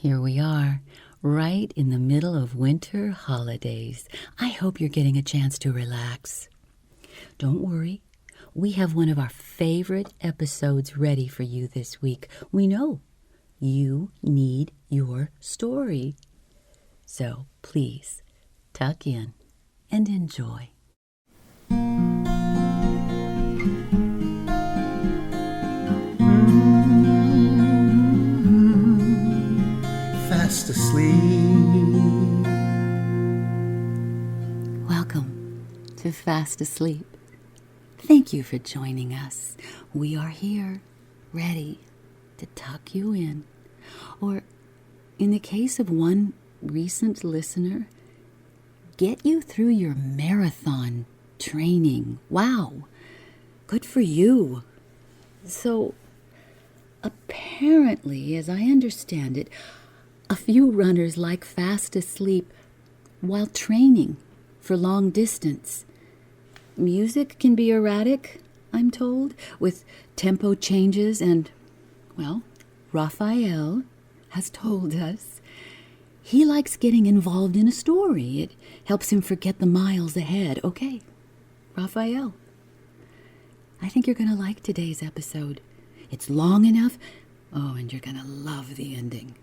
Here we are, right in the middle of winter holidays. I hope you're getting a chance to relax. Don't worry, we have one of our favorite episodes ready for you this week. We know you need your story. So please, tuck in and enjoy. Fast asleep. Welcome to Fast Asleep. Thank you for joining us. We are here, ready to tuck you in. Or, in the case of one recent listener, get you through your marathon training. Wow, good for you. So, apparently, as I understand it, a few runners like fast asleep while training for long distance. Music can be erratic, I'm told, with tempo changes and, well, Raphael has told us he likes getting involved in a story. It helps him forget the miles ahead. Okay, Raphael, I think you're going to like today's episode. It's long enough. Oh, and you're going to love the ending.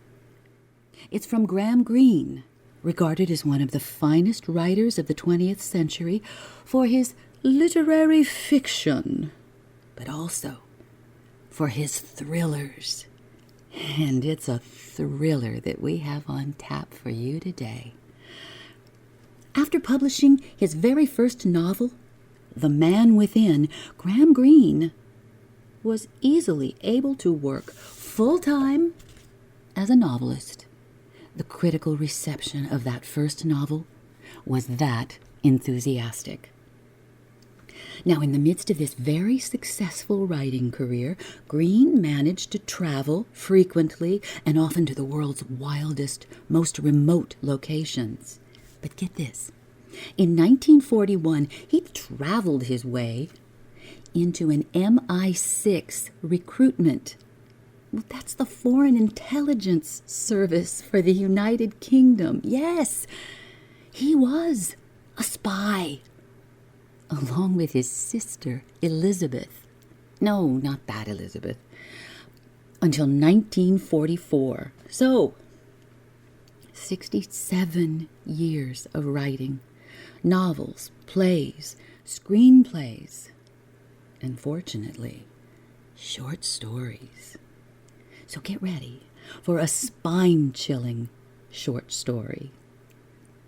It's from Graham Greene, regarded as one of the finest writers of the 20th century for his literary fiction, but also for his thrillers. And it's a thriller that we have on tap for you today. After publishing his very first novel, The Man Within, Graham Greene was easily able to work full-time as a novelist. The critical reception of that first novel was that enthusiastic. Now, in the midst of this very successful writing career, Greene managed to travel frequently and often to the world's wildest, most remote locations. But get this, in 1941, he traveled his way into an MI6 recruitment. Well, that's the Foreign Intelligence Service for the United Kingdom. Yes, he was a spy, along with his sister, Elizabeth. No, not that Elizabeth. Until 1944. So, 67 years of writing. Novels, plays, screenplays, and fortunately, short stories. So get ready for a spine-chilling short story.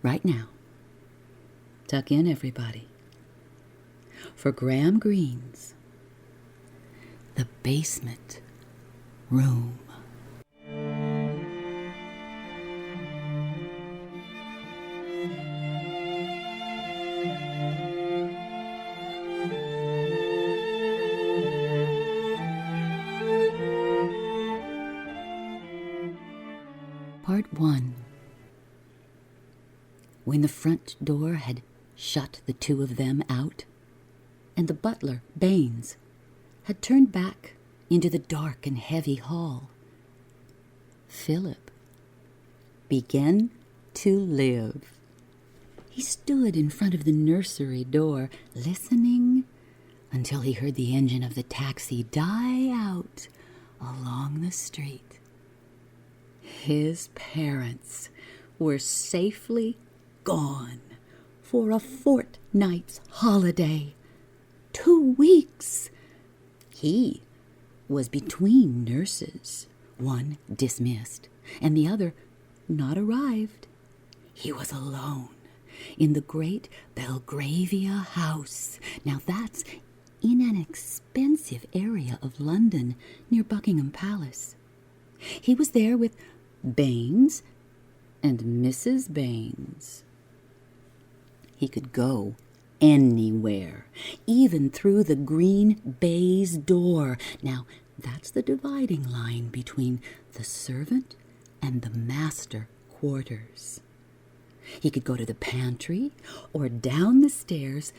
Right now, tuck in, everybody, for Graham Greene's The Basement Room. Part 1. When the front door had shut the two of them out, and the butler, Baines, had turned back into the dark and heavy hall, Phillip began to live. He stood in front of the nursery door, listening until he heard the engine of the taxi die out along the street. His parents were safely gone for a fortnight's holiday. 2 weeks. He was between nurses, one dismissed and the other not arrived. He was alone in the great Belgravia house. Now that's in an expensive area of London near Buckingham Palace. He was there with Baines and Mrs. Baines. He could go anywhere, even through the green baize door. Now, that's the dividing line between the servant and the master quarters. He could go to the pantry or down the stairs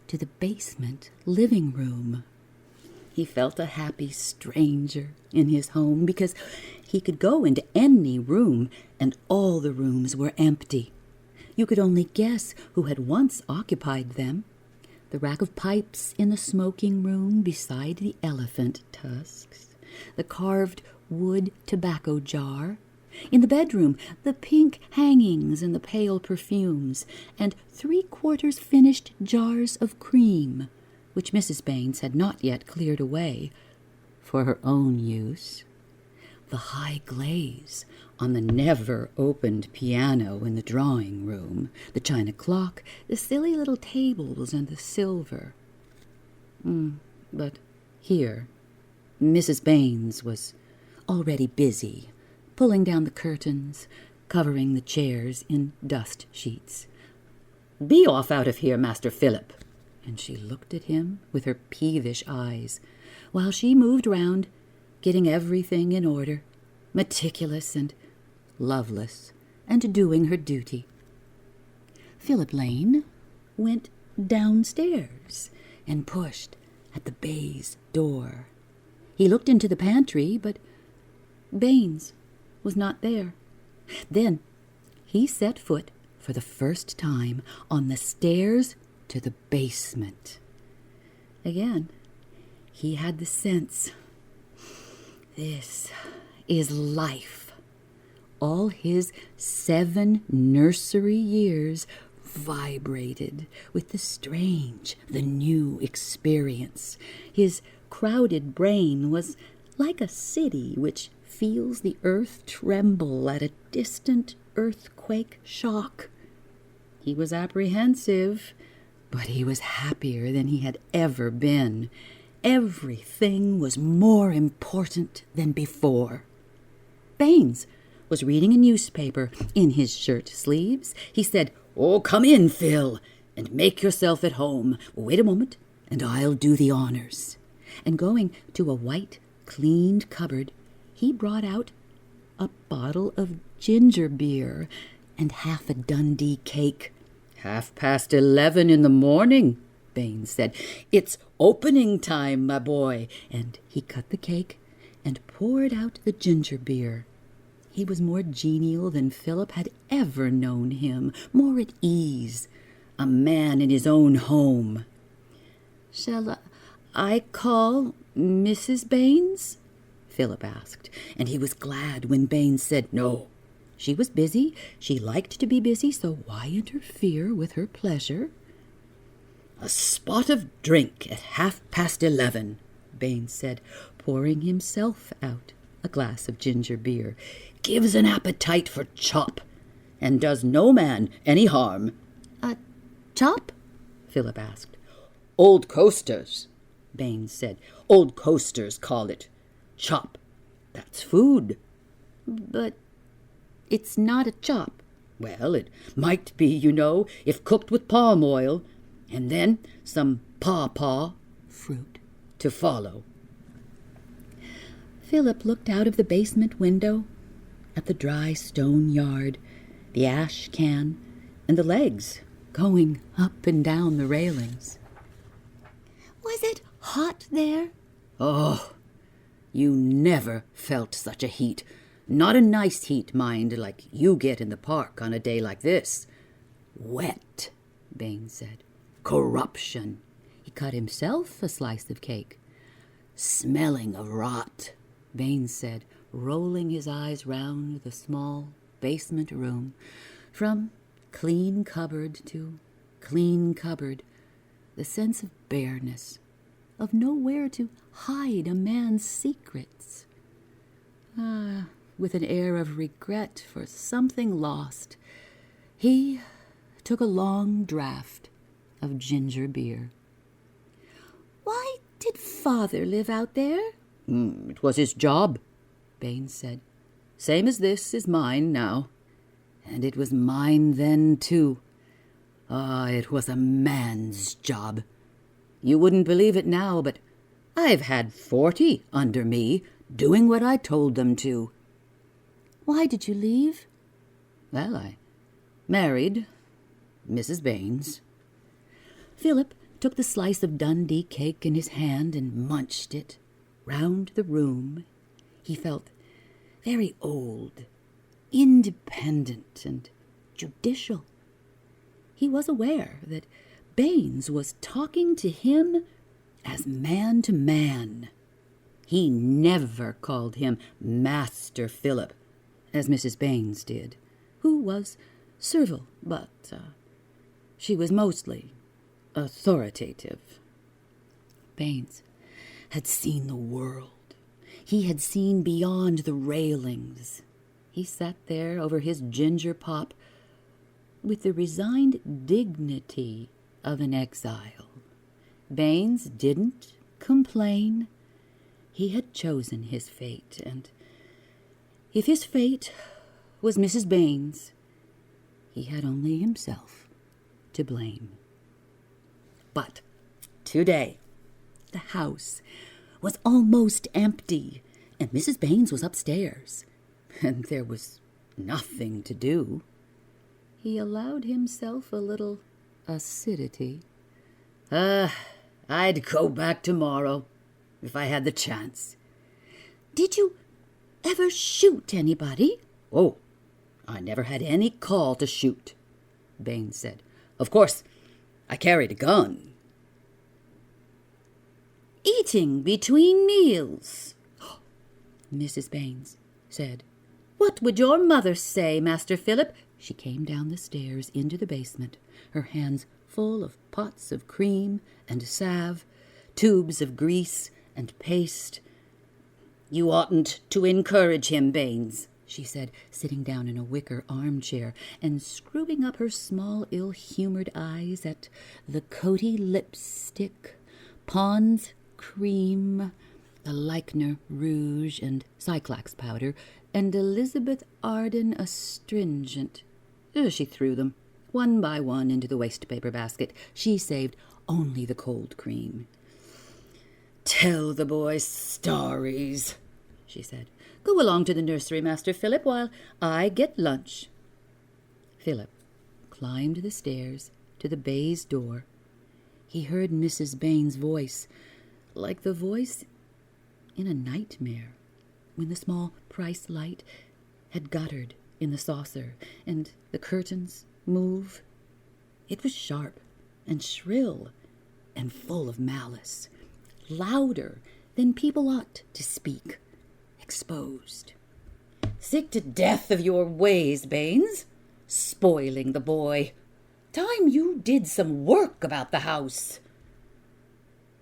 to the basement living room. He felt a happy stranger in his home because he could go into any room and all the rooms were empty. You could only guess who had once occupied them. The rack of pipes in the smoking room beside the elephant tusks, the carved wood tobacco jar, in the bedroom the pink hangings and the pale perfumes, and 3/4 finished jars of cream, which Mrs. Baines had not yet cleared away for her own use. The high glaze on the never-opened piano in the drawing-room, the china clock, the silly little tables, and the silver. But here, Mrs. Baines was already busy, pulling down the curtains, covering the chairs in dust sheets. "Be off out of here, Master Phillip," and she looked at him with her peevish eyes, while she moved round, getting everything in order, meticulous and loveless, and doing her duty. Philip Lane went downstairs and pushed at the baize door. He looked into the pantry, but Baines was not there. Then he set foot for the first time on the stairs to the basement. Again, he had the sense, this is life. All his 7 nursery years vibrated with the strange, the new experience. His crowded brain was like a city which feels the earth tremble at a distant earthquake shock. He was apprehensive, but he was happier than he had ever been. Everything was more important than before. Baines was reading a newspaper in his shirt sleeves. He said, "Oh, come in, Phil, and make yourself at home. Wait a moment, and I'll do the honors." And going to a white, cleaned cupboard, he brought out a bottle of ginger beer and half a Dundee cake. "11:30 in the morning," Baines said. "It's opening time, my boy." And he cut the cake and poured out the ginger beer. He was more genial than Philip had ever known him, more at ease, a man in his own home. "Shall I call Mrs. Baines?" Philip asked, and he was glad when Baines said no. She was busy. She liked to be busy, so why interfere with her pleasure? "A spot of drink at 11:30, Baines said, pouring himself out a glass of ginger beer. "Gives an appetite for chop, and does no man any harm." "A chop?" Philip asked. "Old coasters," Baines said. "Old coasters call it. Chop. That's food." "But it's not a chop." "Well, it might be, you know, if cooked with palm oil, and then some pawpaw fruit to follow." Philip looked out of the basement window at the dry stone yard, the ash can, and the legs going up and down the railings. "Was it hot there?" "Oh, you never felt such a heat. Not a nice heat, mind, like you get in the park on a day like this. Wet," Baines said. "Corruption." He cut himself a slice of cake. "Smelling of rot," Baines said, rolling his eyes round the small basement room, from clean cupboard to clean cupboard, the sense of bareness, of nowhere to hide a man's secrets. With an air of regret for something lost, he took a long draught of ginger beer. "Why did father live out there?" "It was his job," Baines said. "Same as this is mine now. And it was mine then, too. It was a man's job. You wouldn't believe it now, but I've had 40 under me, doing what I told them to." "Why did you leave?" "Well, I married Mrs. Baines." Philip took the slice of Dundee cake in his hand and munched it. Round the room, he felt very old, independent, and judicial. He was aware that Baines was talking to him as man to man. He never called him Master Phillip, as Mrs. Baines did, who was servile, but she was mostly authoritative. Baines had seen the world. He had seen beyond the railings. He sat there over his ginger pop with the resigned dignity of an exile. Baines didn't complain. He had chosen his fate, and if his fate was Mrs. Baines, he had only himself to blame. But today, the house was almost empty, and Mrs. Baines was upstairs, and there was nothing to do. He allowed himself a little acidity. I'd go back tomorrow, if I had the chance. Did you ever shoot anybody? Oh, I never had any call to shoot, Baines said. Of course, I carried a gun. Eating between meals, Mrs. Baines said. What would your mother say, Master Phillip? She came down the stairs into the basement, her hands full of pots of cream and salve, tubes of grease and paste. You oughtn't to encourage him, Baines, she said, sitting down in a wicker armchair and screwing up her small, ill-humored eyes at the Coty lipstick, Pond's cream, the Leichner rouge and Cyclax powder, and Elizabeth Arden astringent. She threw them, one by one, into the waste-paper basket. She saved only the cold cream. Tell the boy stories, she said. Go along to the nursery, Master Phillip, while I get lunch. Phillip climbed the stairs to the baize door. He heard Mrs. Baines' voice, like the voice in a nightmare, when the small price light had guttered in the saucer and the curtains move. It was sharp and shrill and full of malice, louder than people ought to speak, exposed. Sick to death of your ways, Baines, spoiling the boy. Time you did some work about the house.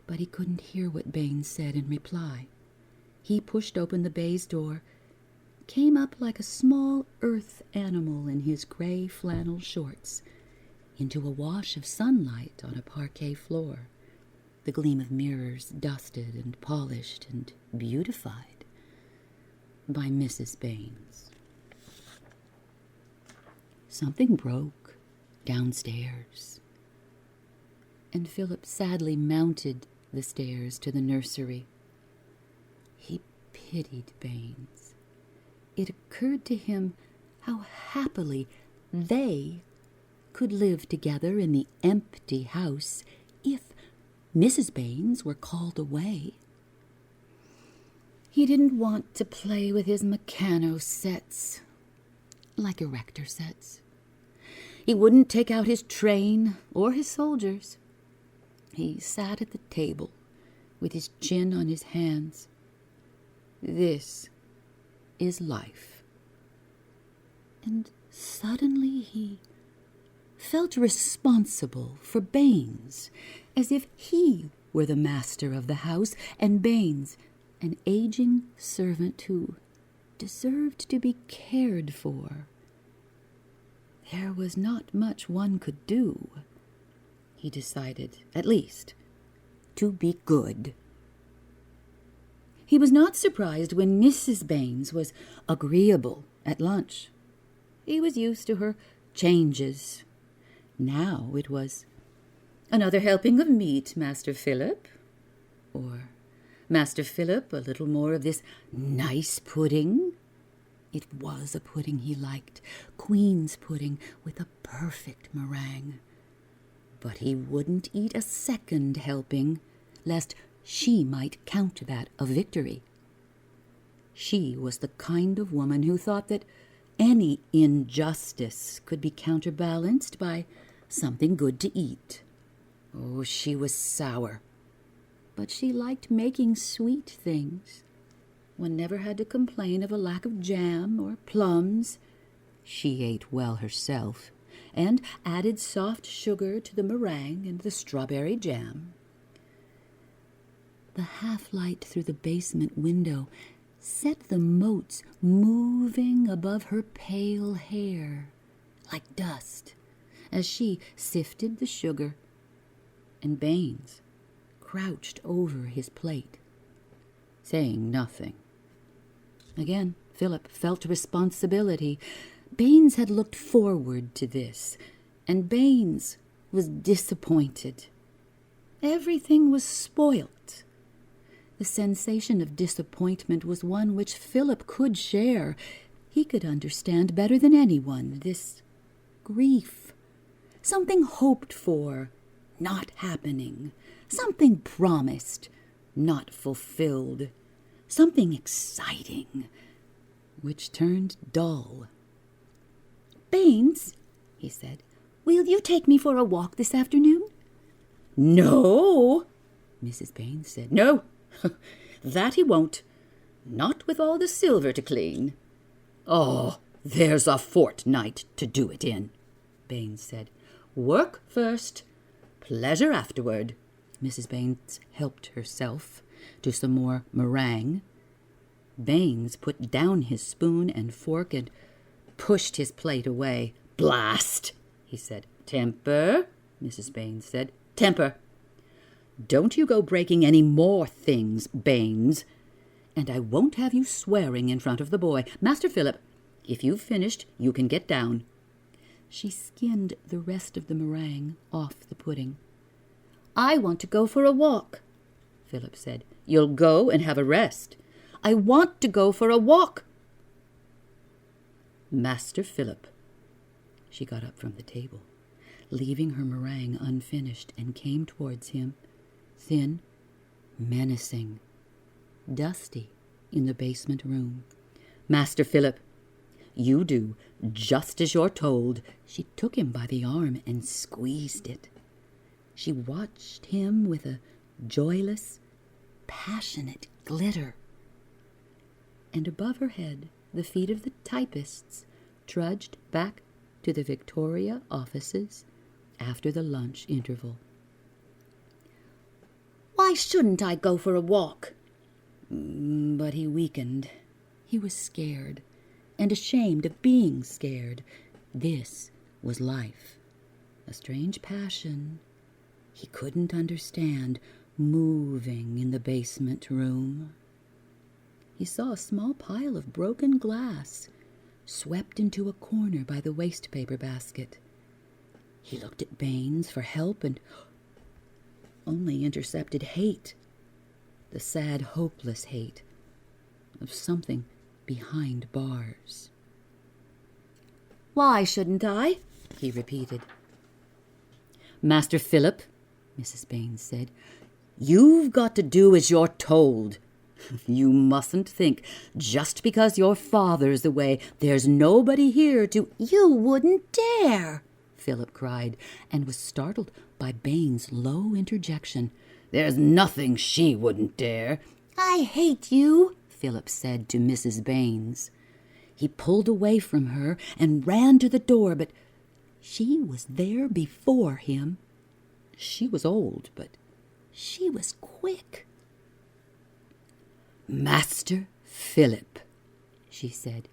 But he couldn't hear what Baines said in reply. He pushed open the baize door, came up like a small earth animal in his gray flannel shorts, into a wash of sunlight on a parquet floor, the gleam of mirrors dusted and polished and beautified by Mrs. Baines. Something broke downstairs, and Phillip sadly mounted the stairs to the nursery. He pitied Baines. It occurred to him how happily they could live together in the empty house if Mrs. Baines were called away. He didn't want to play with his Meccano sets, like erector sets. He wouldn't take out his train or his soldiers. He sat at the table with his chin on his hands. This is life. And suddenly he felt responsible for Baines, as if he were the master of the house, and Baines an aging servant who deserved to be cared for. There was not much one could do, he decided, at least, to be good. He was not surprised when Mrs. Baines was agreeable at lunch. He was used to her changes. Now it was, "Another helping of meat, Master Phillip," or, "Master Phillip, a little more of this nice pudding." It was a pudding he liked, Queen's pudding with a perfect meringue. But he wouldn't eat a second helping, lest she might count that a victory. She was the kind of woman who thought that any injustice could be counterbalanced by something good to eat. Oh, she was sour, but she liked making sweet things. One never had to complain of a lack of jam or plums. She ate well herself, and added soft sugar to the meringue and the strawberry jam. The half-light through the basement window set the motes moving above her pale hair like dust as she sifted the sugar, and Baines crouched over his plate, saying nothing. Again, Phillip felt responsibility. Baines had looked forward to this, and Baines was disappointed. Everything was spoilt. The sensation of disappointment was one which Phillip could share. He could understand better than anyone this grief. Something hoped for, not happening. Something promised, not fulfilled. Something exciting, which turned dull. "Baines," he said, "will you take me for a walk this afternoon?" "No," Mrs. Baines said. "No, that he won't. Not with all the silver to clean." "Oh, there's a fortnight to do it in," Baines said. "Work first, pleasure afterward." Mrs. Baines helped herself to some more meringue. Baines put down his spoon and fork and pushed his plate away. "Blast," he said. "Temper," Mrs. Baines said. "Temper. Don't you go breaking any more things, Baines. And I won't have you swearing in front of the boy. Master Phillip, if you've finished, you can get down." She skinned the rest of the meringue off the pudding. "I want to go for a walk," Phillip said. "You'll go and have a rest." "I want to go for a walk." "Master Phillip." She got up from the table, leaving her meringue unfinished, and came towards him, thin, menacing, dusty in the basement room. "Master Phillip, you do just as you're told." She took him by the arm and squeezed it. She watched him with a joyless, passionate glitter. And above her head, the feet of the typists trudged back to the Victoria offices after the lunch interval. "Why shouldn't I go for a walk?" But he weakened. He was scared, and ashamed of being scared. This was life, a strange passion he couldn't understand, moving in the basement room. He saw a small pile of broken glass swept into a corner by the waste paper basket. He looked at Baines for help and only intercepted hate, the sad, hopeless hate of something behind bars. "Why shouldn't I?" he repeated. "Master Phillip," Mrs. Baines said, "you've got to do as you're told. You mustn't think just because your father's away there's nobody here to—" "You wouldn't dare!" Phillip cried, and was startled by Baines' low interjection. "There's nothing she wouldn't dare." "I hate you," Phillip said to Mrs. Baines. He pulled away from her and ran to the door, but she was there before him. She was old, but she was quick. "Master Phillip," she said,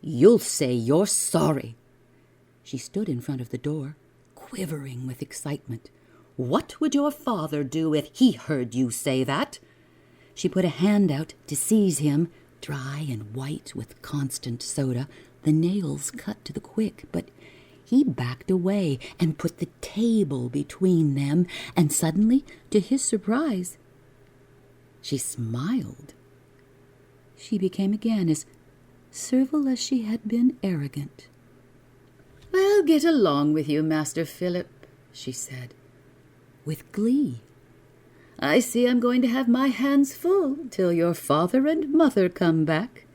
"you'll say you're sorry." She stood in front of the door, quivering with excitement. "What would your father do if he heard you say that?" She put a hand out to seize him, dry and white with constant soda, the nails cut to the quick, but he backed away and put the table between them, and suddenly, to his surprise, she smiled. She became again as servile as she had been arrogant. "Well, get along with you, Master Phillip," she said, with glee. "I see I'm going to have my hands full till your father and mother come back."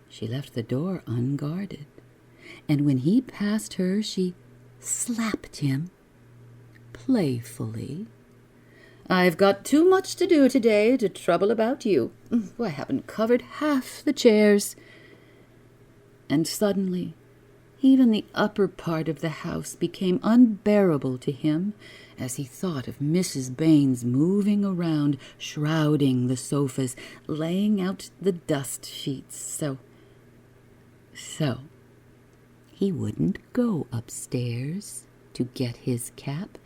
She left the door unguarded, and when he passed her, she slapped him playfully. "I've got too much to do today to trouble about you. I haven't covered half the chairs." And suddenly, even the upper part of the house became unbearable to him as he thought of Mrs. Baines moving around, shrouding the sofas, laying out the dust sheets. So he wouldn't go upstairs to get his cap,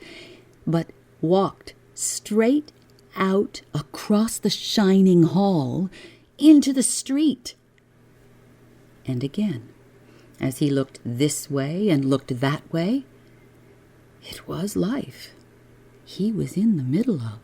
but walked straight out across the shining hall into the street. And again, as he looked this way and looked that way, it was life he was in the middle of.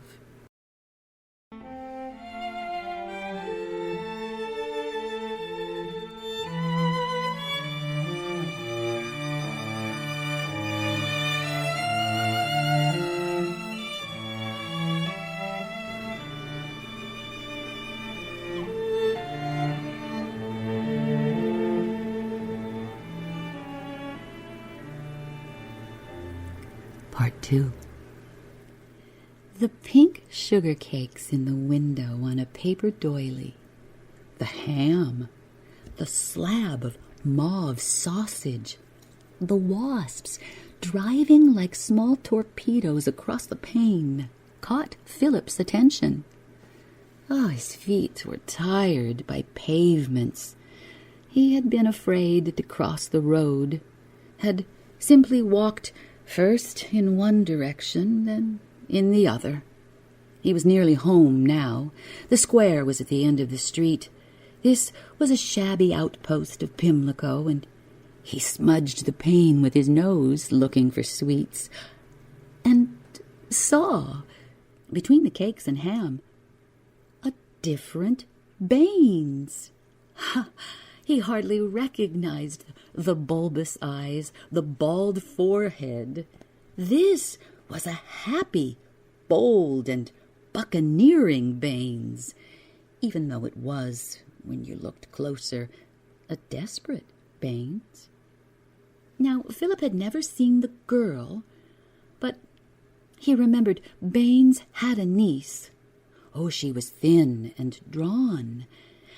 Part 2. The pink sugar cakes in the window on a paper doily, the ham, the slab of mauve sausage, the wasps driving like small torpedoes across the pane caught Philip's attention. His feet were tired by pavements. He had been afraid to cross the road, had simply walked first in one direction, then in the other. He was nearly home now. The square was at the end of the street. This was a shabby outpost of Pimlico, and he smudged the pane with his nose, looking for sweets, and saw, between the cakes and ham, a different Baines. He hardly recognized the bulbous eyes, the bald forehead. This was a happy, bold, and buccaneering Baines, even though it was, when you looked closer, a desperate Baines. Now, Philip had never seen the girl, but he remembered Baines had a niece. She was thin and drawn,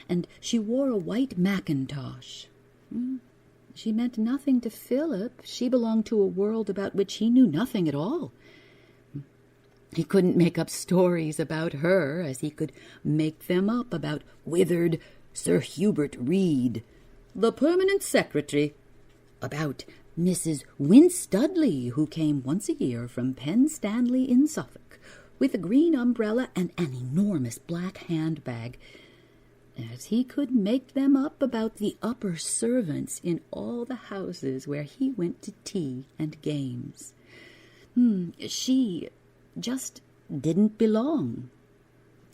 and she wore a white mackintosh. She meant nothing to Philip. She belonged to a world about which he knew nothing at all. He couldn't make up stories about her as he could make them up about withered Sir Hubert Reed, the permanent secretary, about Mrs. Winstudley, who came once a year from Penn Stanley in Suffolk, with a green umbrella and an enormous black handbag, as he could make them up about the upper servants in all the houses where he went to tea and games. She just didn't belong.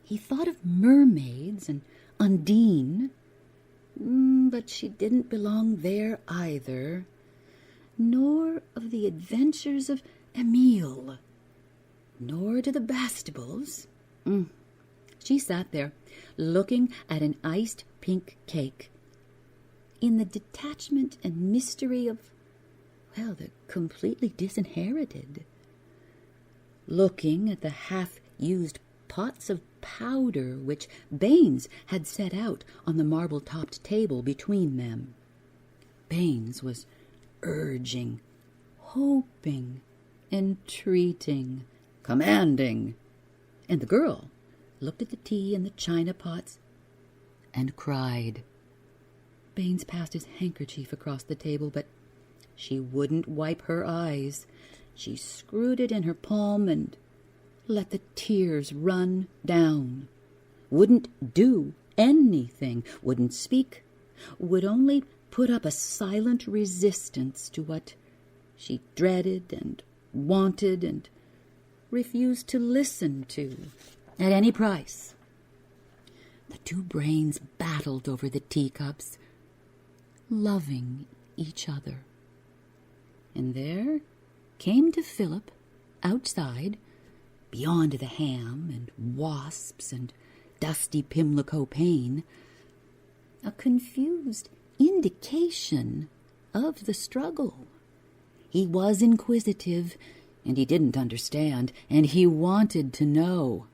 He thought of mermaids and Undine, but she didn't belong there either, nor of the adventures of Emile, nor to the Bastables. She sat there, looking at an iced pink cake, in the detachment and mystery of, the completely disinherited, looking at the half-used pots of powder which Baines had set out on the marble-topped table between them. Baines was urging, hoping, entreating, commanding, and the girl looked at the tea and the china pots and cried. Baines passed his handkerchief across the table, but she wouldn't wipe her eyes. She screwed it in her palm and let the tears run down. Wouldn't do anything, wouldn't speak, would only put up a silent resistance to what she dreaded and wanted and refused to listen to at any price. The two brains battled over the teacups, loving each other. And there, came to Phillip outside, beyond the ham and wasps and dusty Pimlico pane, a confused indication of the struggle. He was inquisitive, and he didn't understand, and he wanted to know.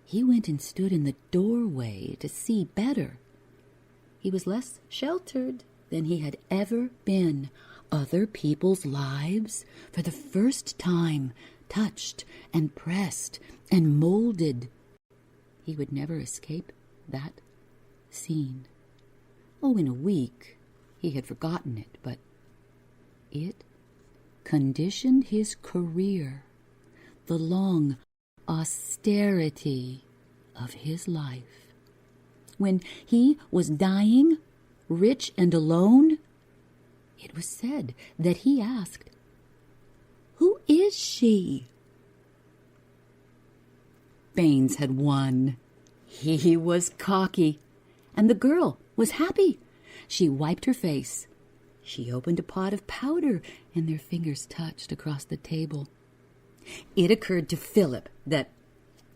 He went and stood in the doorway to see better. He was less sheltered than he had ever been. Other people's lives, for the first time, touched and pressed and molded. He would never escape that scene. Oh, in a week he had forgotten it, but it conditioned his career, the long austerity of his life. When he was dying, rich and alone, it was said that he asked, "Who is she?" Baines had won. He was cocky, and the girl was happy. She wiped her face. She opened a pot of powder, and their fingers touched across the table. It occurred to Phillip that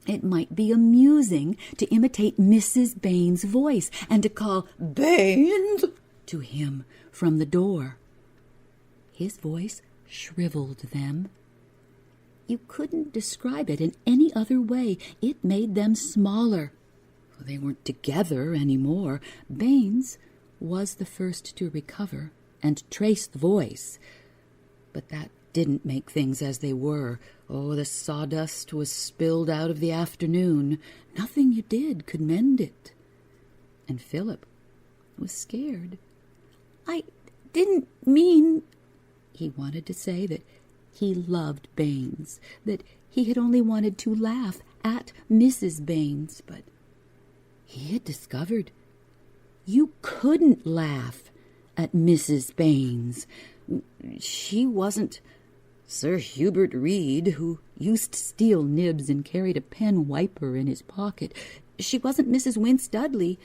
it might be amusing to imitate Mrs. Baines' voice and to call "Baines" to him from the door. His voice shriveled them. You couldn't describe it in any other way. It made them smaller. They weren't together anymore. Baines was the first to recover and trace the voice. But that didn't make things as they were. Oh, the sawdust was spilled out of the afternoon. Nothing you did could mend it. And Phillip was scared. "I didn't mean—" He wanted to say that he loved Baines, that he had only wanted to laugh at Mrs. Baines, but he had discovered you couldn't laugh at Mrs. Baines. She wasn't Sir Hubert Reed, who used steel nibs and carried a pen wiper in his pocket. She wasn't Mrs. Wince Dudley.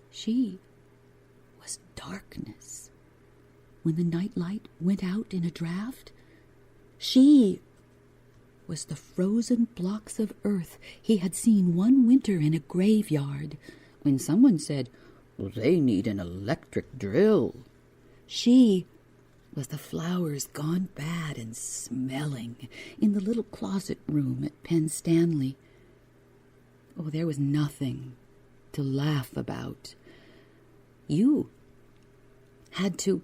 She was darkness. When the night light went out in a draught, she was the frozen blocks of earth he had seen one winter in a graveyard, when someone said, "Well, they need an electric drill." She was the flowers gone bad and smelling in the little closet room at Penn Stanley. Oh, there was nothing to laugh about. You had to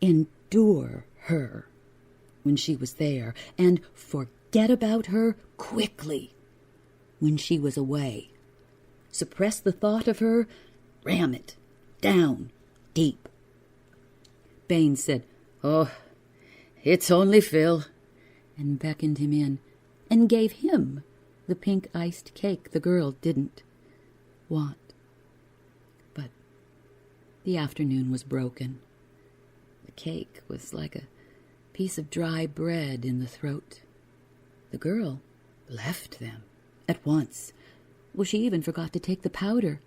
endure her when she was there, and forget about her quickly when she was away. Suppress the thought of her, ram it down deep. Baines said, "Oh, it's only Phil," and beckoned him in, and gave him the pink iced cake the girl didn't want. But the afternoon was broken. The cake was like a piece of dry bread in the throat. The girl left them at once. Well, she even forgot to take the powder.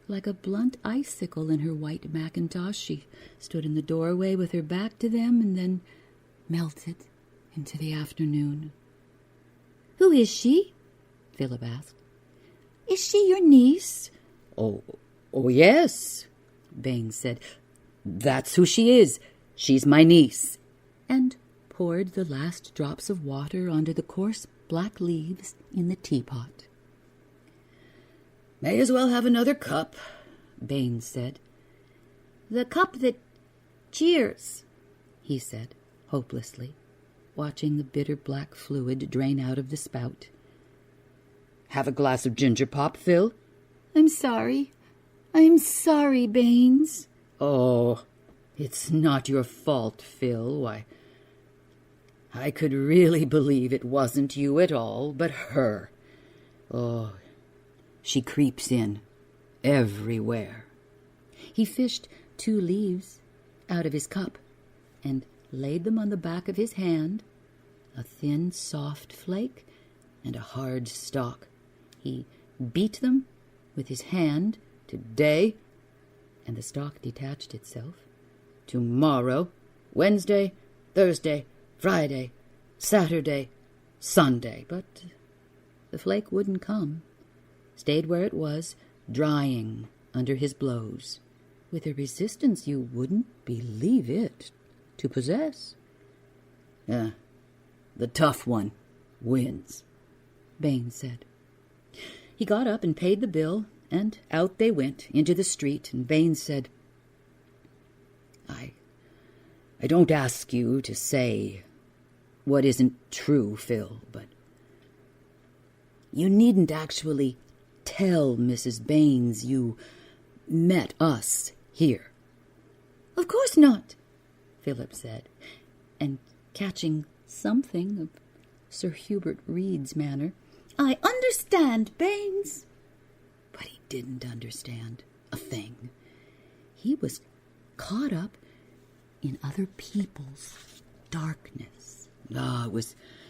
Like a blunt icicle in her white mackintosh, she stood in the doorway with her back to them and then melted into the afternoon. "Who is she?" Phillip asked. "Is she your niece?" Oh, yes," Baines said. "That's who she is. She's my niece," and poured the last drops of water onto the coarse black leaves in the teapot. "May as well have another cup," Baines said. "The cup that cheers," he said, hopelessly, watching the bitter black fluid drain out of the spout. "Have a glass of ginger pop, Phil?" I'm sorry, Baines." "Oh, it's not your fault, Phil. Why, I could really believe it wasn't you at all, but her. Oh, she creeps in everywhere." He fished 2 leaves out of his cup and laid them on the back of his hand, a thin, soft flake and a hard stalk. He beat them with his hand. Today, and the stalk detached itself. Tomorrow, Wednesday, Thursday, Friday, Saturday, Sunday, but the flake wouldn't come. Stayed where it was, drying under his blows, with a resistance you wouldn't believe it to possess. The tough one wins, Baines said. He got up and paid the bill, and out they went into the street, and Baines said, I don't ask you to say what isn't true, Phil, but you needn't actually tell Mrs. Baines you met us here. Of course not, Phillip said, and catching something of Sir Hubert Reed's manner, I understand, Baines. But he didn't understand a thing. He was caught up in other people's darkness.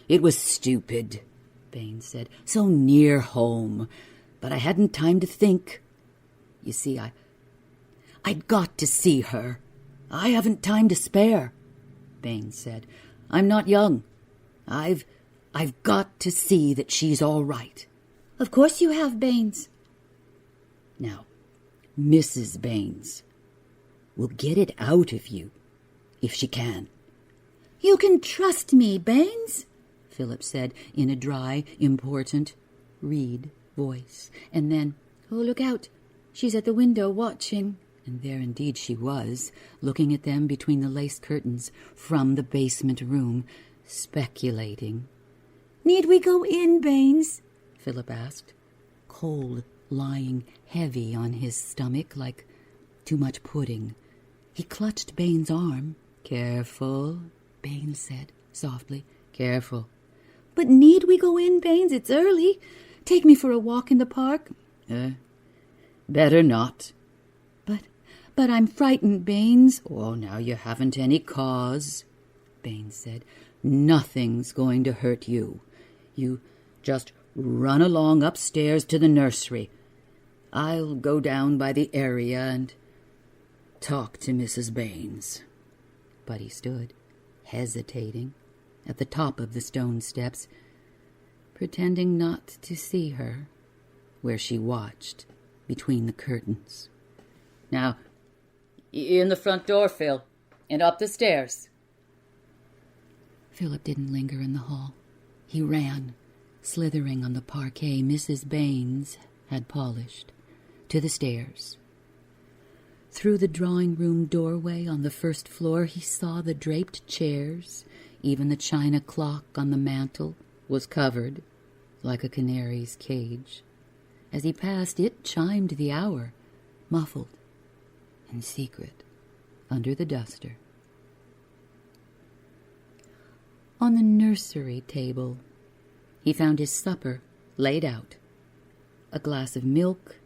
It was stupid, Baines said. So near home, but I hadn't time to think. You see, I'd got to see her. I haven't time to spare, Baines said. I'm not young. I've got to see that she's all right. Of course you have, Baines. Now, Mrs. Baines will get it out of you, if she can. You can trust me, Baines, Phillip said in a dry, important Reed voice. And then, oh, look out, she's at the window watching. And there indeed she was, looking at them between the lace curtains from the basement room, speculating. Need we go in, Baines? Phillip asked, cold lying heavy on his stomach like too much pudding. He clutched Baines' arm. Careful, Baines said softly. Careful. But need we go in, Baines? It's early. Take me for a walk in the park. Better not. But I'm frightened, Baines. Oh, now you haven't any cause, Baines said. Nothing's going to hurt you. You just run along upstairs to the nursery. I'll go down by the area and talk to Mrs. Baines. But he stood, hesitating, at the top of the stone steps, pretending not to see her, where she watched between the curtains. Now, in the front door, Phil, and up the stairs. Phillip didn't linger in the hall. He ran, slithering on the parquet Mrs. Baines had polished, to the stairs. Through the drawing-room doorway on the first floor he saw the draped chairs. Even the china clock on the mantel was covered, like a canary's cage. As he passed, it chimed the hour, muffled, in secret, under the duster. On the nursery table, he found his supper laid out, a glass of milk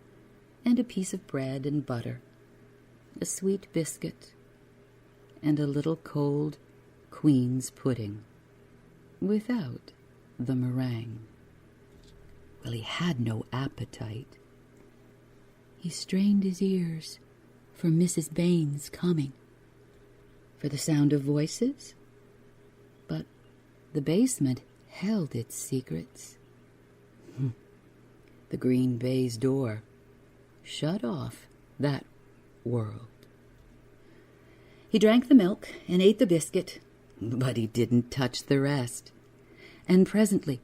and a piece of bread and butter, a sweet biscuit, and a little cold queen's pudding, without the meringue. Well, he had no appetite. He strained his ears for Mrs. Baines coming, for the sound of voices, but the basement held its secrets. The green baize door shut off that world. He drank the milk and ate the biscuit, but he didn't touch the rest. And presently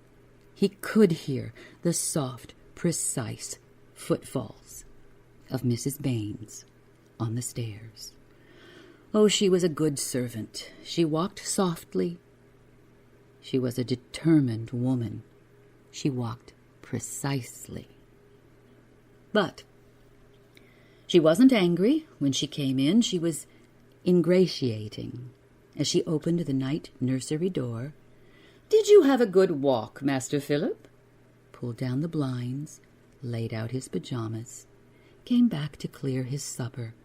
he could hear the soft, precise footfalls of Mrs. Baines on the stairs. Oh, she was a good servant. She walked softly. She was a determined woman. She walked precisely. But she wasn't angry when she came in. She was ingratiating as she opened the night nursery door. Did you have a good walk, Master Phillip? Pulled down the blinds, laid out his pajamas, came back to clear his supper.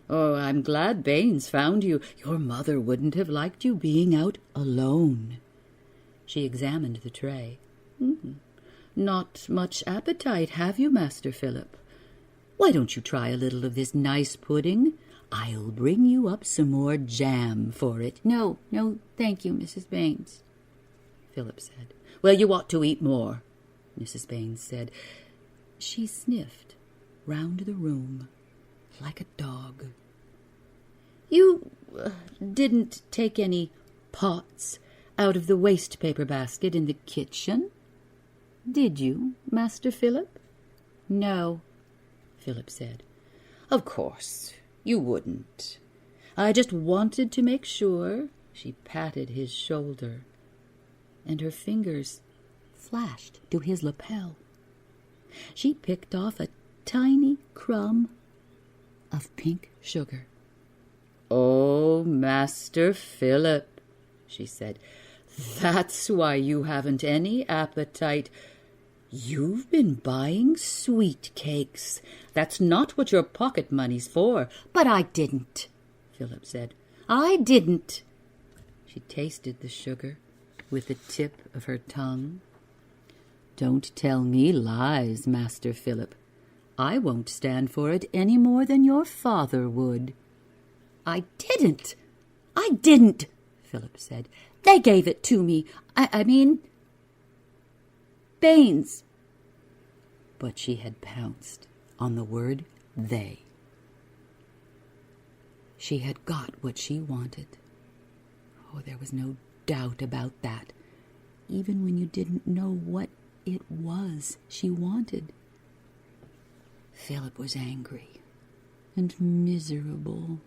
Oh, I'm glad Baines found you. Your mother wouldn't have liked you being out alone. She examined the tray. Not much appetite, have you, Master Phillip? Why don't you try a little of this nice pudding? I'll bring you up some more jam for it." "No, thank you, Mrs. Baines," Phillip said. "Well, you ought to eat more," Mrs. Baines said. She sniffed round the room like a dog. "You didn't take any pots out of the waste paper basket in the kitchen, did you, Master Phillip?" "No," Phillip said. "Of course you wouldn't. I just wanted to make sure." She patted his shoulder, and her fingers flashed to his lapel. She picked off a tiny crumb of pink sugar. "Oh, Master Phillip," she said, "that's why you haven't any appetite. You've been buying sweet cakes. That's not what your pocket money's for." "But I didn't," Phillip said. "I didn't." She tasted the sugar with the tip of her tongue. "Don't tell me lies, Master Phillip. I won't stand for it any more than your father would." I didn't, Phillip said. "They gave it to me. I mean, Baines." But she had pounced on the word they. She had got what she wanted. Oh, there was no doubt about that, even when you didn't know what it was she wanted. Phillip was angry and miserable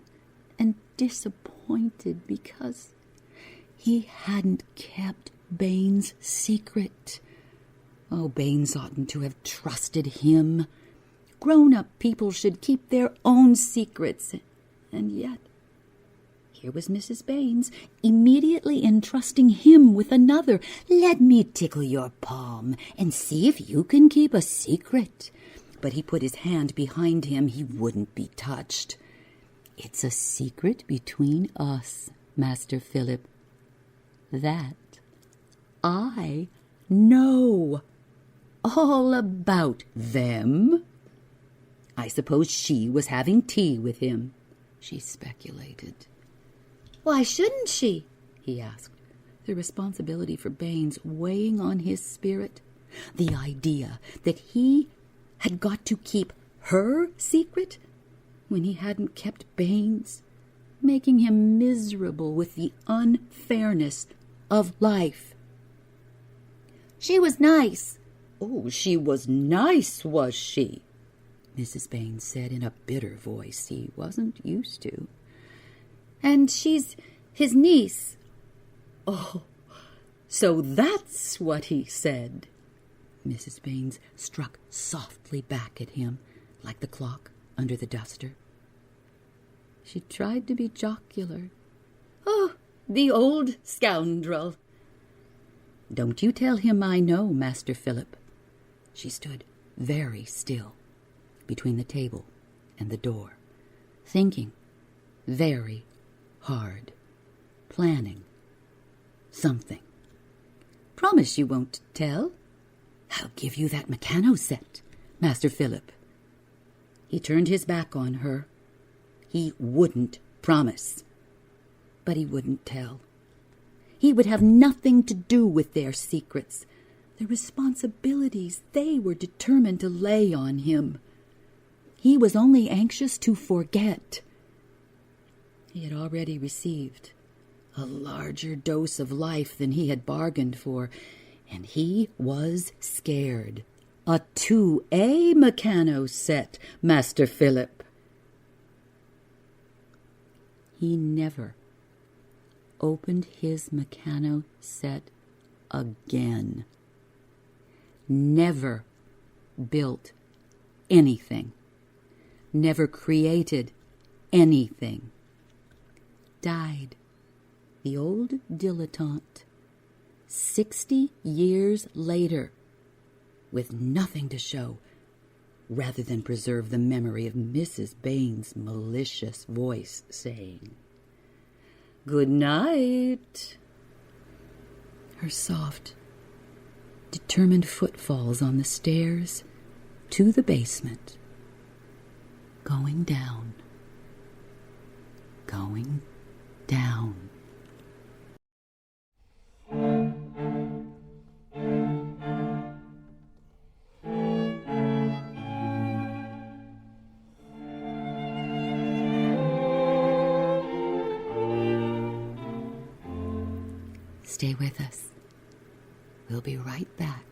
and disappointed because he hadn't kept Baines' secret. Oh, Baines oughtn't to have trusted him. Grown-up people should keep their own secrets. And yet, here was Mrs. Baines immediately entrusting him with another. "Let me tickle your palm and see if you can keep a secret." But he put his hand behind him. He wouldn't be touched. "It's a secret between us, Master Phillip, that I know all about them." "I suppose she was having tea with him," she speculated. "Why shouldn't she?" he asked, the responsibility for Baines weighing on his spirit. The idea that he had got to keep her secret when he hadn't kept Baines, making him miserable with the unfairness of life. "She was nice." "Oh, she was nice, was she?" Mrs. Baines said in a bitter voice he wasn't used to. "And she's his niece." "Oh, so that's what he said." Mrs. Baines struck softly back at him, like the clock under the duster. She tried to be jocular. "Oh, the old scoundrel." "Don't you tell him I know, Master Phillip." She stood very still between the table and the door, thinking very hard, planning something. "Promise you won't tell." "I'll give you that Meccano set, Master Phillip." He turned his back on her. He wouldn't promise, but he wouldn't tell. He would have nothing to do with their secrets, the responsibilities they were determined to lay on him. He was only anxious to forget. He had already received a larger dose of life than he had bargained for, and he was scared. A 2A Meccano set, Master Phillip. He never opened his Meccano set again. Never built anything. Never created anything. Died, the old dilettante, 60 years later, with nothing to show, rather than preserve the memory of Mrs. Baines' malicious voice saying, "Good night." Her soft, determined footfalls on the stairs to the basement, going down going down. Stay with us. We'll be right back.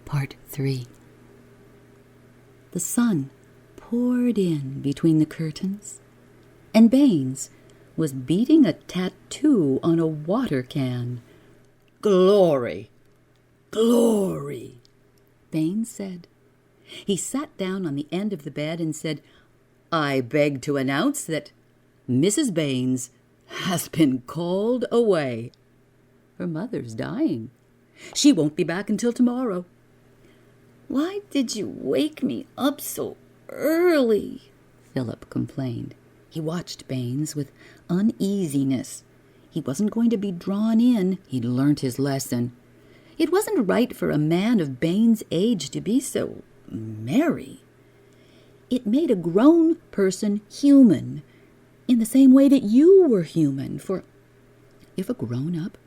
Part 3. The sun poured in between the curtains, and Baines was beating a tattoo on a water can. "Glory! Glory!" Baines said. He sat down on the end of the bed and said, "I beg to announce that Mrs. Baines has been called away. Her mother's dying. She won't be back until tomorrow." "Why did you wake me up so early?" Phillip complained. He watched Baines with uneasiness. He wasn't going to be drawn in. He'd learnt his lesson. It wasn't right for a man of Baines' age to be so merry. It made a grown person human, in the same way that you were human, for if a grown-up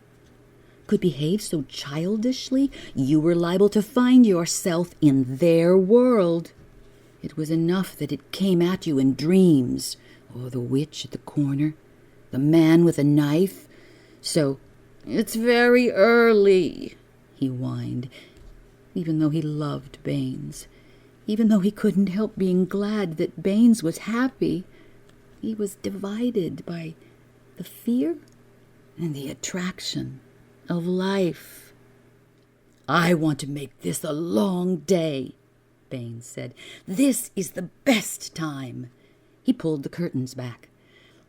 could behave so childishly, you were liable to find yourself in their world. It was enough that it came at you in dreams. Oh, the witch at the corner, the man with a knife. So, "It's very early," he whined, even though he loved Baines, even though he couldn't help being glad that Baines was happy. He was divided by the fear and the attraction of life. "I want to make this a long day," Baines said. "This is the best time." He pulled the curtains back.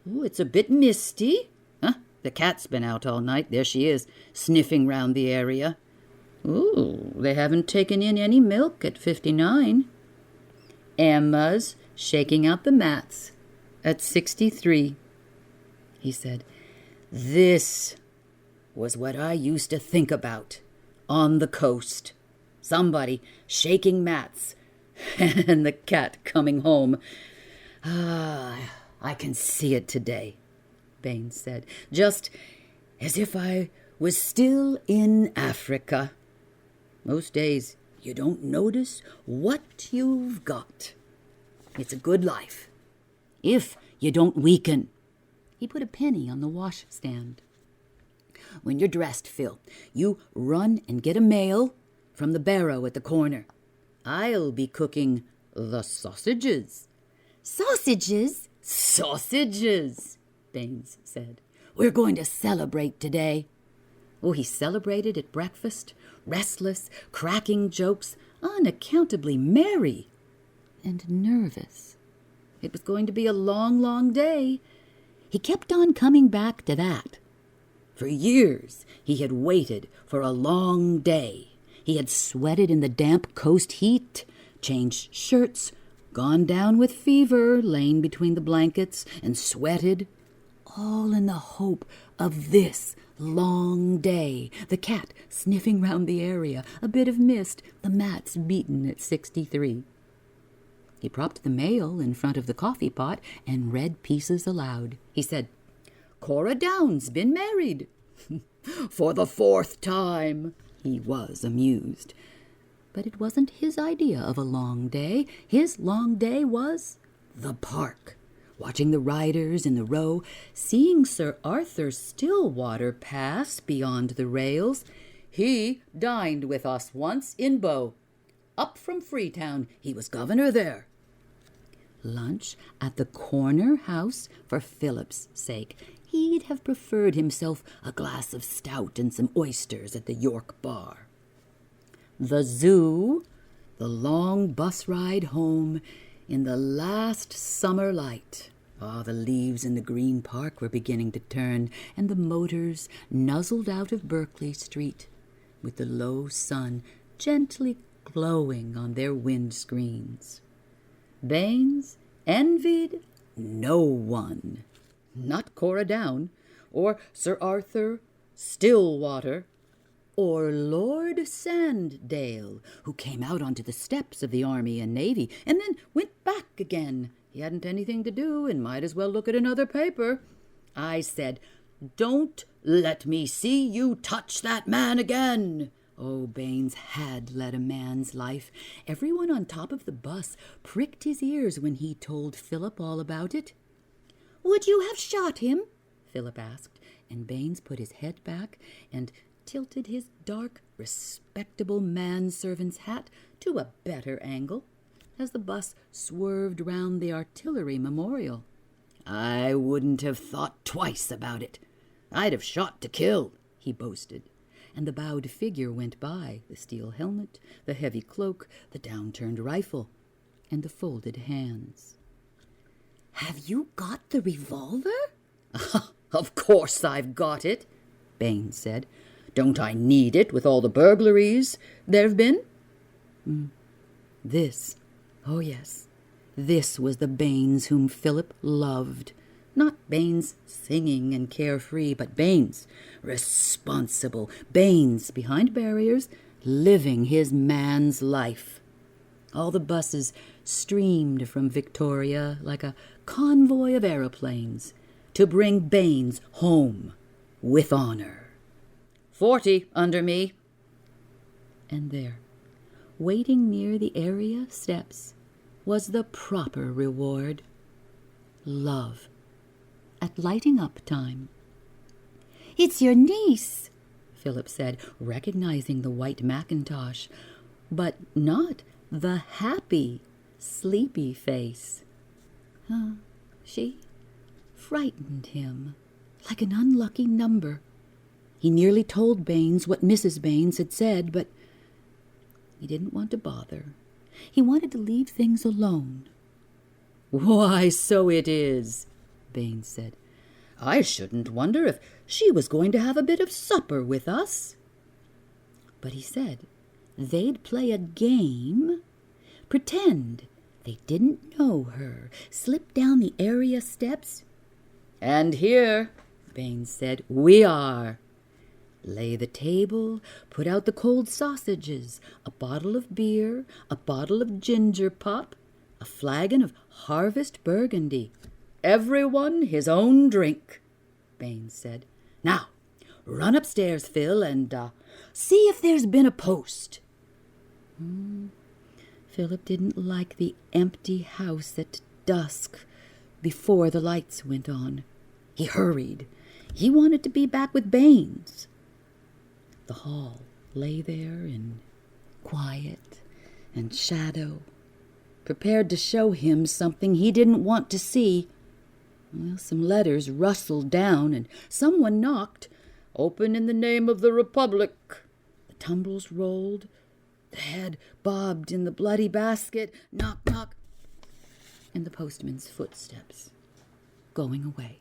"Oh, it's a bit misty. Huh? The cat's been out all night. There she is, sniffing round the area. Ooh, they haven't taken in any milk at 59. Emma's shaking out the mats at 63. He said, "This was what I used to think about on the coast. Somebody shaking mats and the cat coming home. I can see it today," Baines said, "just as if I was still in Africa. Most days you don't notice what you've got. It's a good life, if you don't weaken." He put a penny on the washstand. "When you're dressed, Phil, you run and get a mail from the barrow at the corner. I'll be cooking the sausages." "Sausages?" "Sausages," Baines said. "We're going to celebrate today." Oh, he celebrated at breakfast, restless, cracking jokes, unaccountably merry and nervous. It was going to be a long, long day. He kept on coming back to that. For years he had waited for a long day. He had sweated in the damp coast heat, changed shirts, gone down with fever, lain between the blankets, and sweated, all in the hope of this long day, the cat sniffing round the area, a bit of mist, the mats beaten at 63. He propped the mail in front of the coffee pot and read pieces aloud. He said, "Cora Down's been married." For the 4th time. He was amused. But it wasn't his idea of a long day. His long day was the park, watching the riders in the row, seeing Sir Arthur Stillwater pass beyond the rails. He dined with us once in Bow. Up from Freetown. He was governor there. Lunch at the corner house for Philip's sake. He'd have preferred himself a glass of stout and some oysters at the York Bar. The zoo, the long bus ride home in the last summer light. The leaves in the Green Park were beginning to turn, and the motors nuzzled out of Berkeley Street, with the low sun gently glowing on their windscreens. Baines envied no one. Not Cora Down, or Sir Arthur Stillwater, or Lord Sanddale, who came out onto the steps of the Army and Navy and then went back again. He hadn't anything to do and might as well look at another paper. I said, "Don't let me see you touch that man again." Oh, Baines had led a man's life. Everyone on top of the bus pricked his ears when he told Phillip all about it. "Would you have shot him?" Phillip asked, and Baines put his head back and tilted his dark, respectable manservant's hat to a better angle as the bus swerved round the artillery memorial. "I wouldn't have thought twice about it. I'd have shot to kill," he boasted, and the bowed figure went by, the steel helmet, the heavy cloak, the down-turned rifle, and the folded hands. "Have you got the revolver?" "Of course I've got it," Baines said. "Don't I need it with all the burglaries there've been?" This, oh yes, this was the Baines whom Phillip loved. Not Baines singing and carefree, but Baines responsible, Baines behind barriers, living his man's life. All the buses streamed from Victoria like a convoy of aeroplanes to bring Baines home with honor. 40 under me. And there, waiting near the area steps, was the proper reward. Love. At lighting up time. "It's your niece," Phillip said, recognizing the white mackintosh, but not the happy, sleepy face. She frightened him like an unlucky number. He nearly told Baines what Mrs. Baines had said, but he didn't want to bother. He wanted to leave things alone. "Why, so it is," Baines said. "I shouldn't wonder if she was going to have a bit of supper with us." But he said they'd play a game, pretend they didn't know her, slip down the area steps. "And here," Baines said, "we are. Lay the table, put out the cold sausages, a bottle of beer, a bottle of ginger pop, a flagon of harvest burgundy. Everyone his own drink," Baines said. "Now, run upstairs, Phil, and see if there's been a post." Phillip didn't like the empty house at dusk before the lights went on. He hurried. He wanted to be back with Baines. The hall lay there in quiet and shadow, prepared to show him something he didn't want to see. Well, some letters rustled down, and someone knocked. "Open in the name of the Republic." The tumbrils rolled. The head bobbed in the bloody basket. Knock, knock. And the postman's footsteps going away.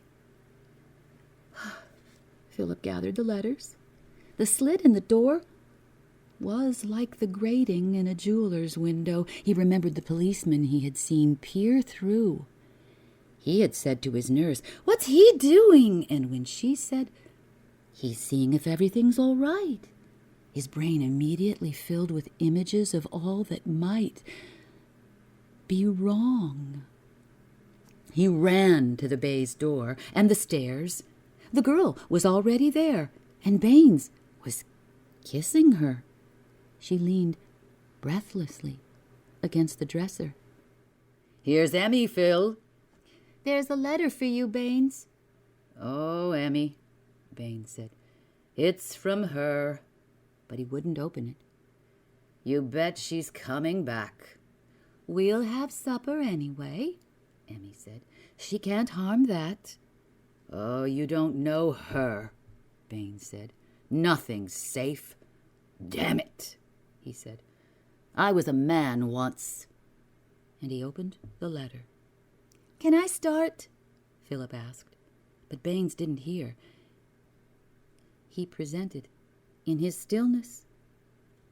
Phillip gathered the letters. The slit in the door was like the grating in a jeweler's window. He remembered the policeman he had seen peer through. He had said to his nurse, "What's he doing?" And when she said, "He's seeing if everything's all right," his brain immediately filled with images of all that might be wrong. He ran to the baize door and the stairs. The girl was already there, and Baines was kissing her. She leaned breathlessly against the dresser. "Here's Emmy, Phil." "There's a letter for you, Baines." "Oh, Emmy," Baines said. "It's from her." But he wouldn't open it. "You bet she's coming back." "We'll have supper anyway," Emmy said. "She can't harm that." "Oh, you don't know her," Baines said. "Nothing's safe. Damn it," he said. "I was a man once." And he opened the letter. "Can I start?" Phillip asked, but Baines didn't hear. He presented, in his stillness,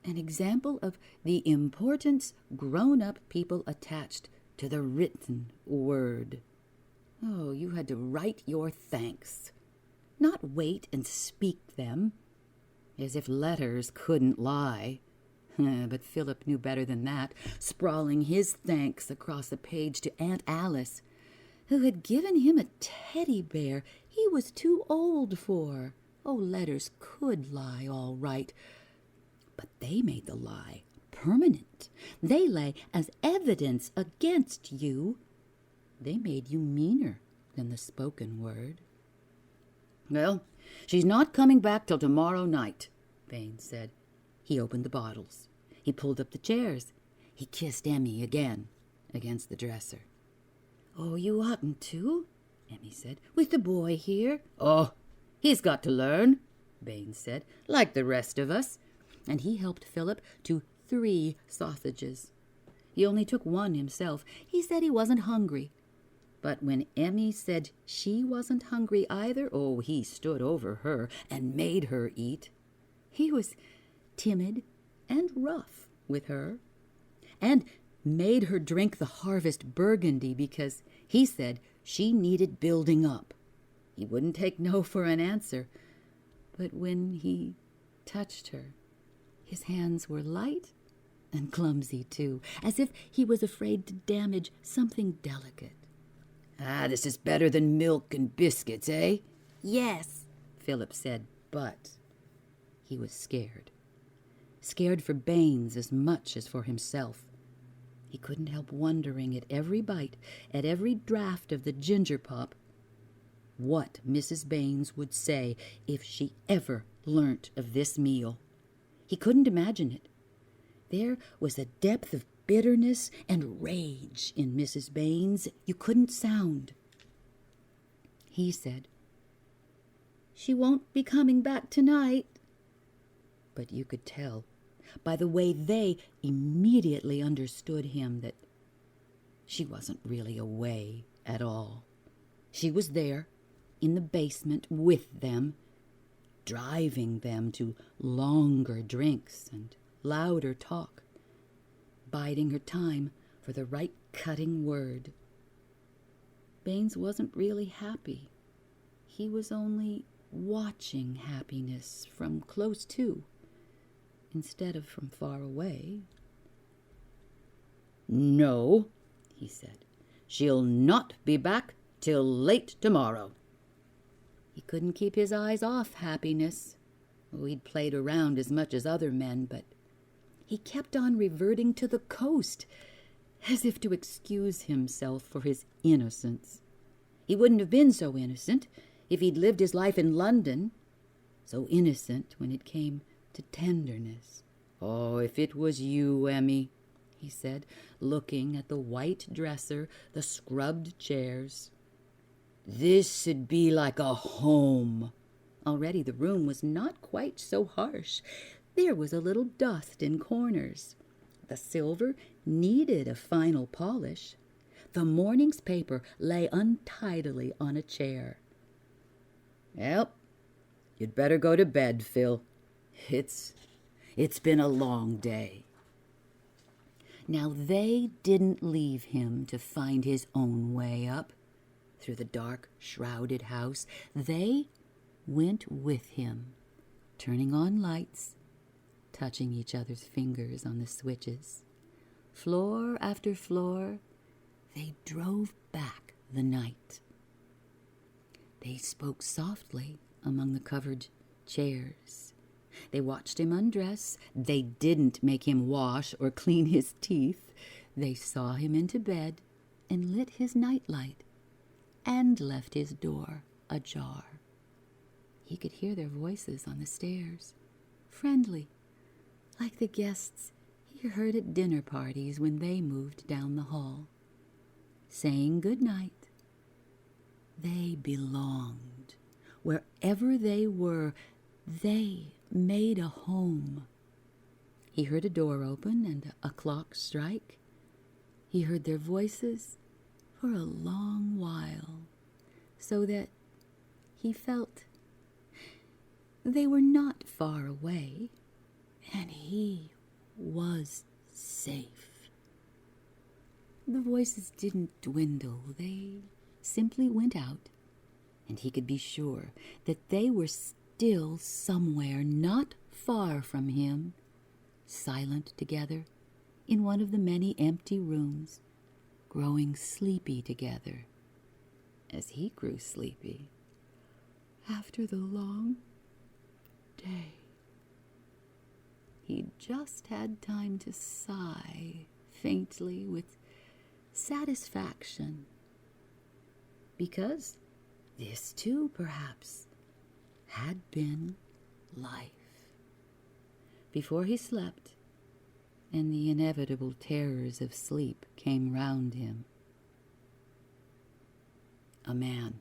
an example of the importance grown-up people attached to the written word. Oh, you had to write your thanks, not wait and speak them, as if letters couldn't lie. But Phillip knew better than that, sprawling his thanks across a page to Aunt Alice, who had given him a teddy bear he was too old for. Oh, letters could lie all right, but they made the lie permanent. They lay as evidence against you. They made you meaner than the spoken word. Well, she's not coming back till tomorrow night, Baines said. He opened the bottles. He pulled up the chairs. He kissed Emmy again against the dresser. Oh, you oughtn't to, Emmy said, with the boy here. Oh, he's got to learn, Baines said, like the rest of us. And he helped Phillip to 3 sausages. He only took 1 himself. He said he wasn't hungry. But when Emmy said she wasn't hungry either, oh, he stood over her and made her eat. He was timid and rough with her, and made her drink the harvest burgundy because he said she needed building up. He wouldn't take no for an answer. But when he touched her, his hands were light and clumsy, too, as if he was afraid to damage something delicate. Ah, this is better than milk and biscuits, eh? Yes, Phillip said, but he was scared. Scared for Baines as much as for himself. He couldn't help wondering at every bite, at every draught of the ginger pop, what Mrs. Baines would say if she ever learnt of this meal. He couldn't imagine it. There was a depth of bitterness and rage in Mrs. Baines you couldn't sound. He said, "She won't be coming back tonight." But you could tell by the way they immediately understood him that she wasn't really away at all. She was there in the basement with them, driving them to longer drinks and louder talk, biding her time for the right cutting word. Baines wasn't really happy. He was only watching happiness from close to, instead of from far away. "No," he said, "she'll not be back till late tomorrow." He couldn't keep his eyes off happiness. Oh, he'd played around as much as other men, but he kept on reverting to the coast, as if to excuse himself for his innocence. He wouldn't have been so innocent if he'd lived his life in London, so innocent when it came to tenderness. "Oh, if it was you, Emmy," he said, looking at the white dresser, the scrubbed chairs. "This'd be like a home." Already the room was not quite so harsh. There was a little dust in corners. The silver needed a final polish. The morning's paper lay untidily on a chair. "Well, you'd better go to bed, Phil. It's been a long day." Now they didn't leave him to find his own way up through the dark, shrouded house. They went with him, turning on lights, touching each other's fingers on the switches. Floor after floor, they drove back the night. They spoke softly among the covered chairs. They watched him undress. They didn't make him wash or clean his teeth. They saw him into bed and lit his nightlight and left his door ajar. He could hear their voices on the stairs, friendly, like the guests he heard at dinner parties when they moved down the hall, saying good night. They belonged. Wherever they were, they made a home. He heard a door open and a clock strike. He heard their voices for a long while, so that he felt they were not far away, and he was safe. The voices didn't dwindle. They simply went out, and he could be sure that they were still somewhere not far from him, silent together in one of the many empty rooms, growing sleepy together as he grew sleepy after the long day. He'd just had time to sigh faintly with satisfaction, because this too, perhaps, had been life. Before he slept, and the inevitable terrors of sleep came round him, a man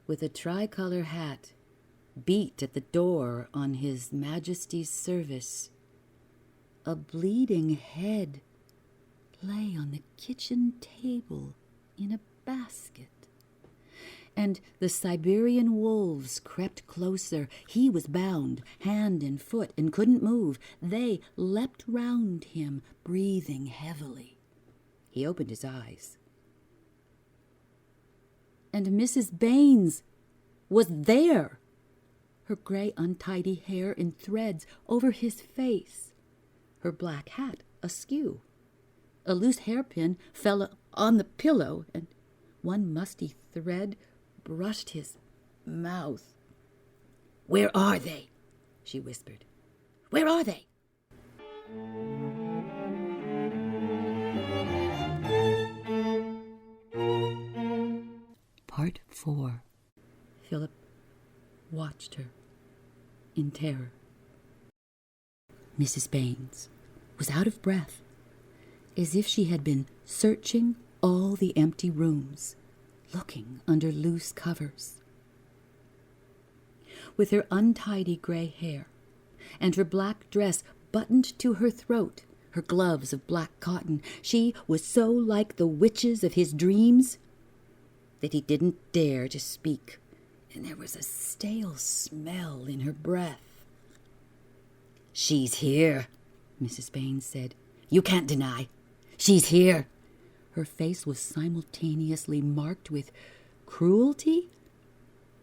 with a tricolor hat beat at the door on His Majesty's service. A bleeding head lay on the kitchen table in a basket, and the Siberian wolves crept closer. He was bound, hand and foot, and couldn't move. They leapt round him, breathing heavily. He opened his eyes, and Mrs. Baines was there, her gray untidy hair in threads over his face, her black hat askew. A loose hairpin fell on the pillow, and one musty thread brushed his mouth. "Where are they?" she whispered. "Where are they?" Part 4. Philip watched her in terror. Mrs. Baines was out of breath, as if she had been searching all the empty rooms, looking under loose covers. With her untidy gray hair and her black dress buttoned to her throat, her gloves of black cotton, she was so like the witches of his dreams that he didn't dare to speak, and there was a stale smell in her breath. "She's here," Mrs. Baines said. "You can't deny. She's here." Her face was simultaneously marked with cruelty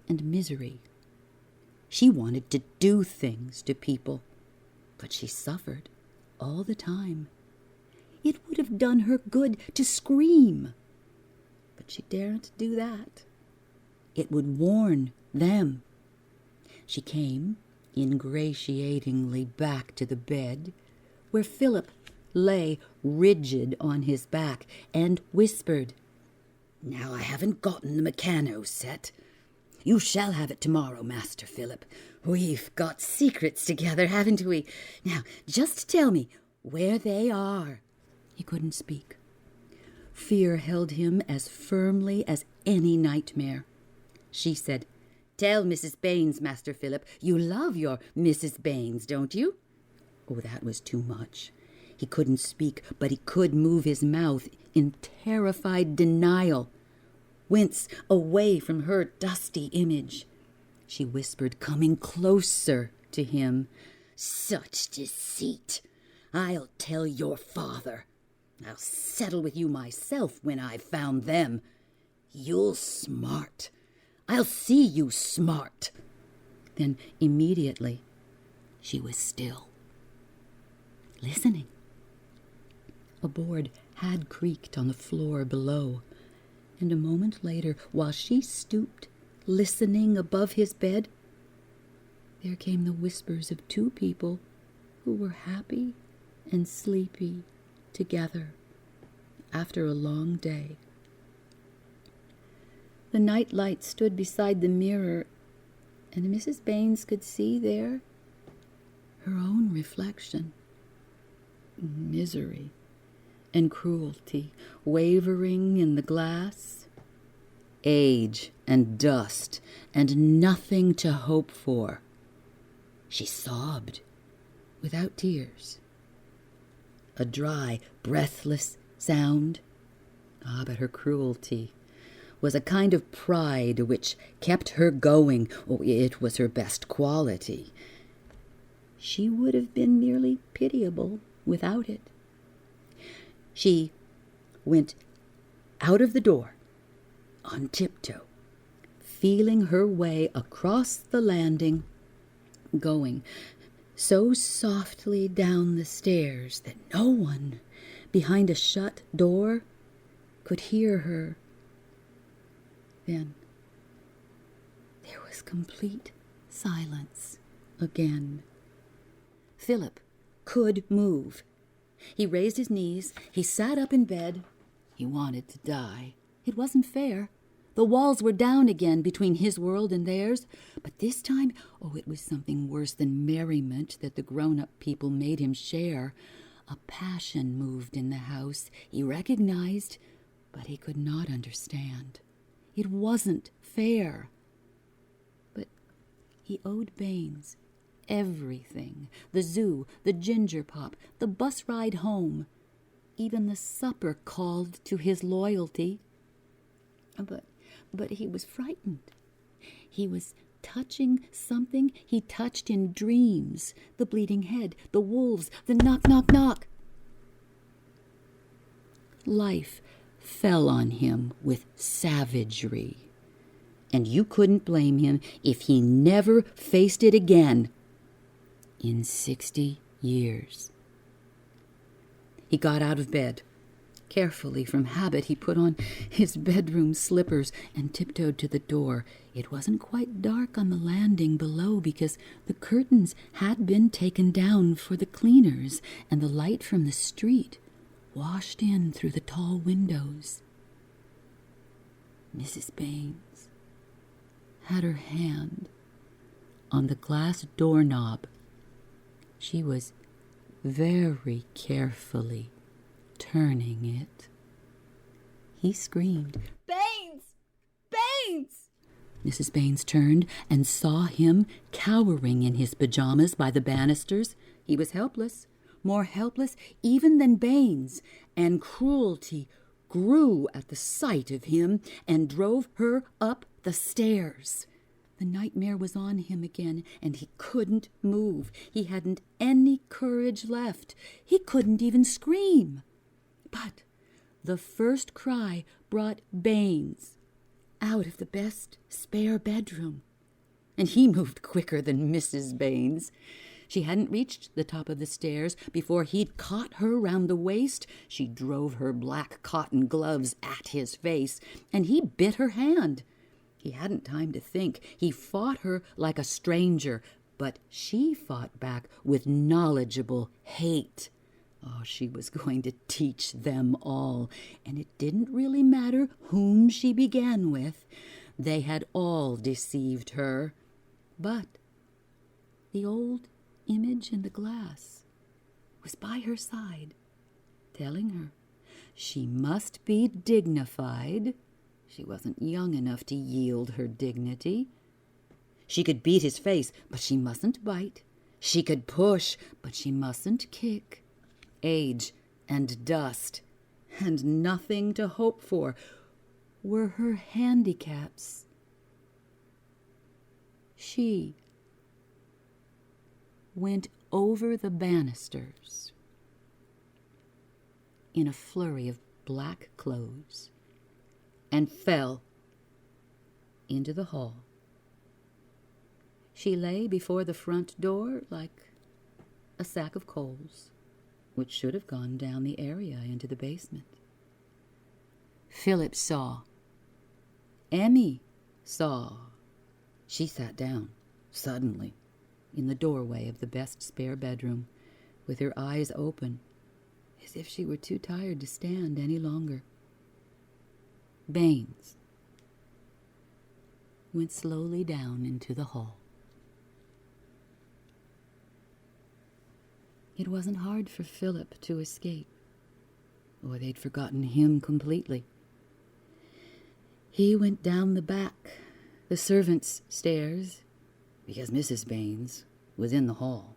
and misery. She wanted to do things to people, but she suffered all the time. It would have done her good to scream, but she daren't do that. It would warn them. She came ingratiatingly back to the bed where Philip lay rigid on his back, and whispered, "Now I haven't gotten the Meccano set. You shall have it tomorrow, Master Philip. We've got secrets together, haven't we? Now, just tell me where they are." He couldn't speak. Fear held him as firmly as any nightmare. She said, "Tell Mrs. Baines, Master Philip. You love your Mrs. Baines, don't you?" Oh, that was too much. He couldn't speak, but he could move his mouth in terrified denial, wince away from her dusty image. She whispered, coming closer to him, "Such deceit! I'll tell your father. I'll settle with you myself when I've found them. You'll smart. I'll see you smart." Then immediately she was still, listening. A board had creaked on the floor below, and a moment later, while she stooped, listening above his bed, there came the whispers of two people who were happy and sleepy together after a long day. The night light stood beside the mirror, and Mrs. Baines could see there her own reflection. Misery and cruelty wavering in the glass, age and dust and nothing to hope for. She sobbed without tears. A dry, breathless sound. But her cruelty was a kind of pride which kept her going. It was her best quality. She would have been merely pitiable without it. She went out of the door on tiptoe, feeling her way across the landing, going so softly down the stairs that no one behind a shut door could hear her. Then there was complete silence again. Phillip could move. He raised his knees. He sat up in bed. He wanted to die. It wasn't fair. The walls were down again between his world and theirs. But this time, it was something worse than merriment that the grown-up people made him share. A passion moved in the house he recognized, but he could not understand. It wasn't fair. But he owed Baines everything. The zoo, the ginger pop, the bus ride home. Even the supper called to his loyalty. But he was frightened. He was touching something he touched in dreams. The bleeding head, the wolves, the knock, knock, knock. Life fell on him with savagery. And you couldn't blame him if he never faced it again in 60 years. He got out of bed. Carefully, from habit, he put on his bedroom slippers and tiptoed to the door. It wasn't quite dark on the landing below because the curtains had been taken down for the cleaners, and the light from the street washed in through the tall windows. Mrs. Baines had her hand on the glass doorknob. She was very carefully turning it. He screamed, "Baines! Baines!" Mrs. Baines turned and saw him cowering in his pajamas by the banisters. He was helpless, more helpless even than Baines, and cruelty grew at the sight of him and drove her up the stairs. The nightmare was on him again, and he couldn't move. He hadn't any courage left. He couldn't even scream. But the first cry brought Baines out of the best spare bedroom, and he moved quicker than Mrs. Baines. She hadn't reached the top of the stairs before he'd caught her round the waist. She drove her black cotton gloves at his face, and he bit her hand. He hadn't time to think. He fought her like a stranger, but she fought back with knowledgeable hate. She was going to teach them all, and it didn't really matter whom she began with. They had all deceived her. But the old image in the glass was by her side, telling her she must be dignified. She wasn't young enough to yield her dignity. She could beat his face, but she mustn't bite. She could push, but she mustn't kick. Age and dust and nothing to hope for were her handicaps. She went over the banisters in a flurry of black clothes and fell into the hall. She lay before the front door like a sack of coals, which should have gone down the area into the basement. Phillip saw. Emmy saw. She sat down, suddenly, in the doorway of the best spare bedroom, with her eyes open, as if she were too tired to stand any longer. Baines went slowly down into the hall. It wasn't hard for Phillip to escape, or they'd forgotten him completely. He went down the back, the servants' stairs, because Mrs. Baines was in the hall.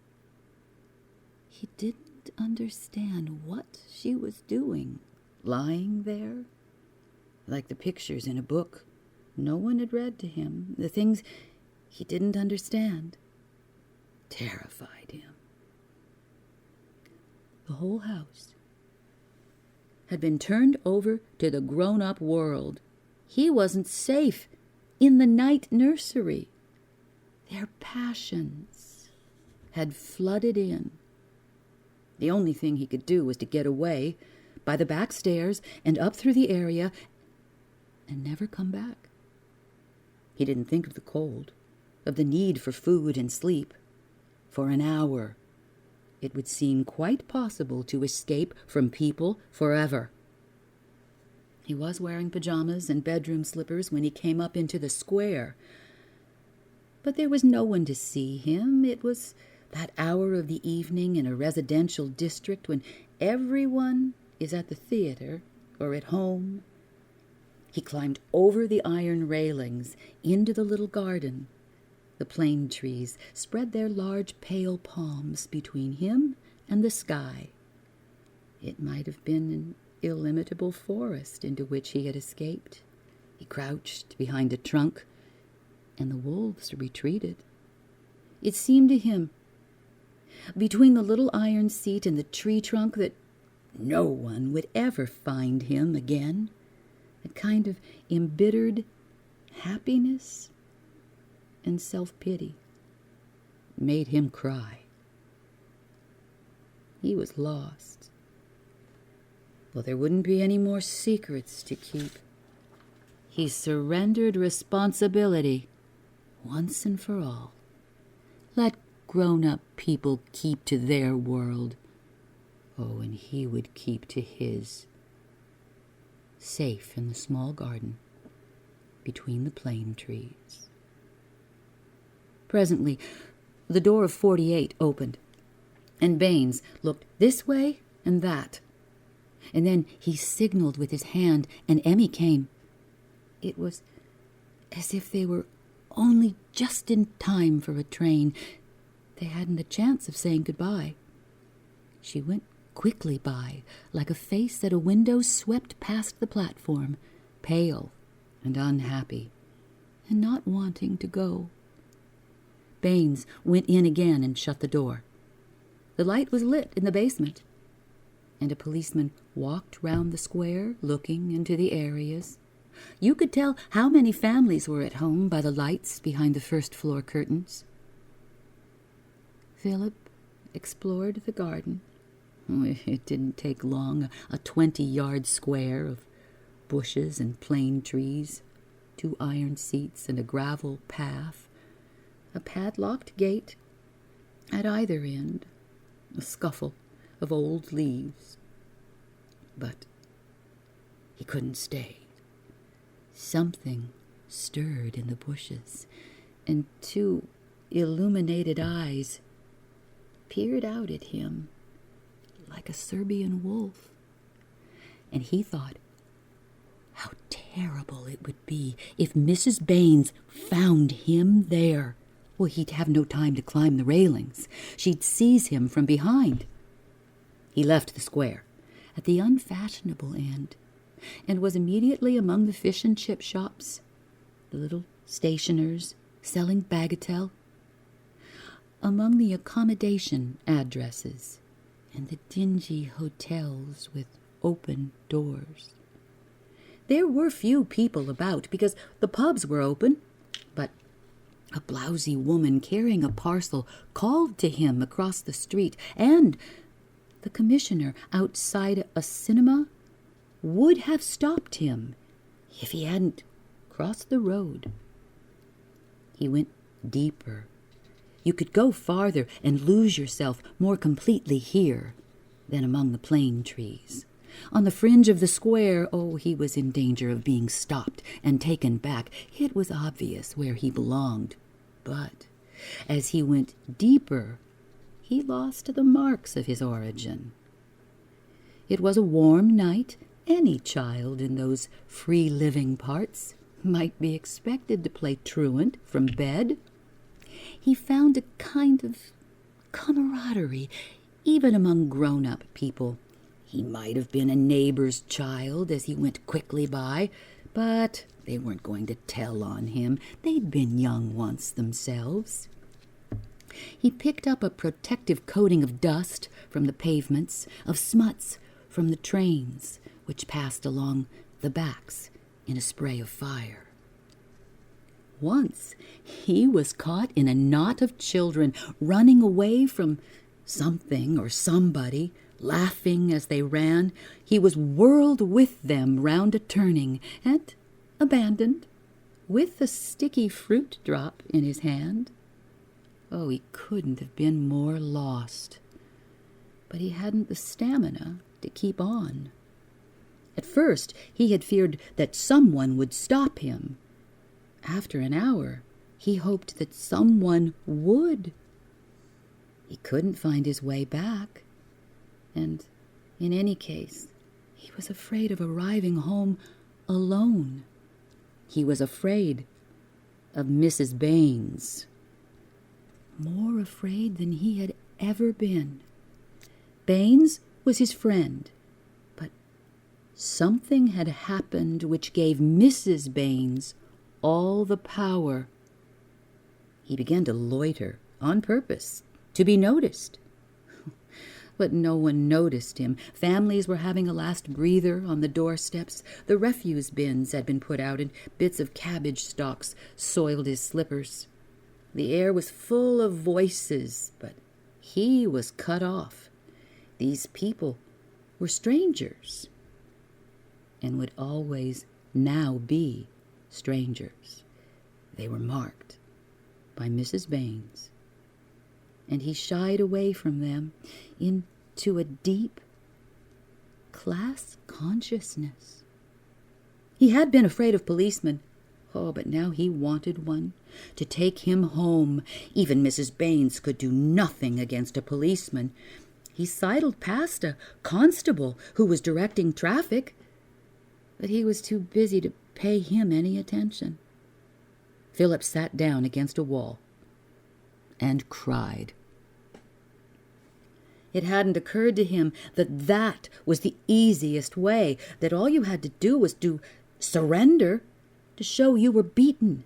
He didn't understand what she was doing, lying there, like the pictures in a book no one had read to him. The things he didn't understand terrified him. The whole house had been turned over to the grown-up world. He wasn't safe in the night nursery. Their passions had flooded in. The only thing he could do was to get away by the back stairs and up through the area and never come back. He didn't think of the cold, of the need for food and sleep. For an hour, it would seem quite possible to escape from people forever. He was wearing pajamas and bedroom slippers when he came up into the square. But there was no one to see him. It was that hour of the evening in a residential district when everyone is at the theater or at home. He climbed over the iron railings into the little garden. The plane trees spread their large pale palms between him and the sky. It might have been an illimitable forest into which he had escaped. He crouched behind a trunk, and the wolves retreated. It seemed to him, between the little iron seat and the tree trunk, that no one would ever find him again. A kind of embittered happiness and self-pity made him cry. He was lost. Well, there wouldn't be any more secrets to keep. He surrendered responsibility once and for all. Let grown-up people keep to their world. Oh, and he would keep to his, safe in the small garden between the plane trees. Presently, the door of 48 opened, and Baines looked this way and that. And then he signaled with his hand, and Emmy came. It was as if they were only just in time for a train. They hadn't a chance of saying goodbye. She went quickly by, like a face at a window swept past the platform, pale and unhappy, and not wanting to go. Baines went in again and shut the door. The light was lit in the basement, and a policeman walked round the square, looking into the areas. You could tell how many families were at home by the lights behind the first-floor curtains. Phillip explored the garden. It didn't take long, a 20-yard square of bushes and plane trees, 2 iron seats and a gravel path, a padlocked gate at either end, a scuffle of old leaves. But he couldn't stay. Something stirred in the bushes, and 2 illuminated eyes peered out at him like a Serbian wolf. And he thought how terrible it would be if Mrs. Baines found him there. Well, he'd have no time to climb the railings. She'd seize him from behind. He left the square at the unfashionable end and was immediately among the fish and chip shops, the little stationers selling bagatelle, among the accommodation addresses and the dingy hotels with open doors. There were few people about because the pubs were open, but a blousy woman carrying a parcel called to him across the street, and the commissioner outside a cinema would have stopped him if he hadn't crossed the road. He went deeper. You could go farther and lose yourself more completely here than among the plane trees. On the fringe of the square, he was in danger of being stopped and taken back. It was obvious where he belonged. But as he went deeper, he lost the marks of his origin. It was a warm night. Any child in those free-living parts might be expected to play truant from bed. He found a kind of camaraderie, even among grown-up people. He might have been a neighbor's child as he went quickly by, but they weren't going to tell on him. They'd been young once themselves. He picked up a protective coating of dust from the pavements, of smuts from the trains, which passed along the backs in a spray of fire. Once he was caught in a knot of children running away from something or somebody, laughing as they ran. He was whirled with them round a turning and abandoned, with a sticky fruit drop in his hand. Oh, he couldn't have been more lost. But he hadn't the stamina to keep on. At first, he had feared that someone would stop him. After an hour, he hoped that someone would. He couldn't find his way back, and in any case, he was afraid of arriving home alone. He was afraid of Mrs. Baines. More afraid than he had ever been. Baines was his friend, but something had happened which gave Mrs. Baines all the power. He began to loiter on purpose, to be noticed. But no one noticed him. Families were having a last breather on the doorsteps. The refuse bins had been put out, and bits of cabbage stalks soiled his slippers. The air was full of voices, but he was cut off. These people were strangers, and would always now be strangers. They were marked by Mrs. Baines, and he shied away from them into a deep class consciousness. He had been afraid of policemen. Oh, but now he wanted one to take him home. Even Mrs. Baines could do nothing against a policeman. He sidled past a constable who was directing traffic, but he was too busy to pay him any attention. Phillip sat down against a wall and cried. It hadn't occurred to him that that was the easiest way, that all you had to do was to surrender, to show you were beaten,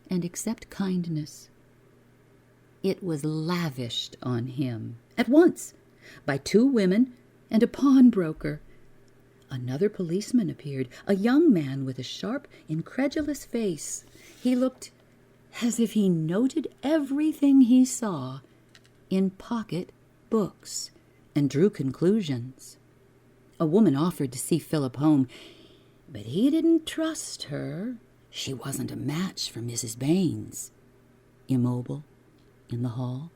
and accept kindness. It was lavished on him at once by 2 women and a pawnbroker. Another policeman appeared, a young man with a sharp, incredulous face. He looked as if he noted everything he saw in pocket books and drew conclusions. A woman offered to see Phillip home, but he didn't trust her. She wasn't a match for Mrs. Baines. Immobile in the hall.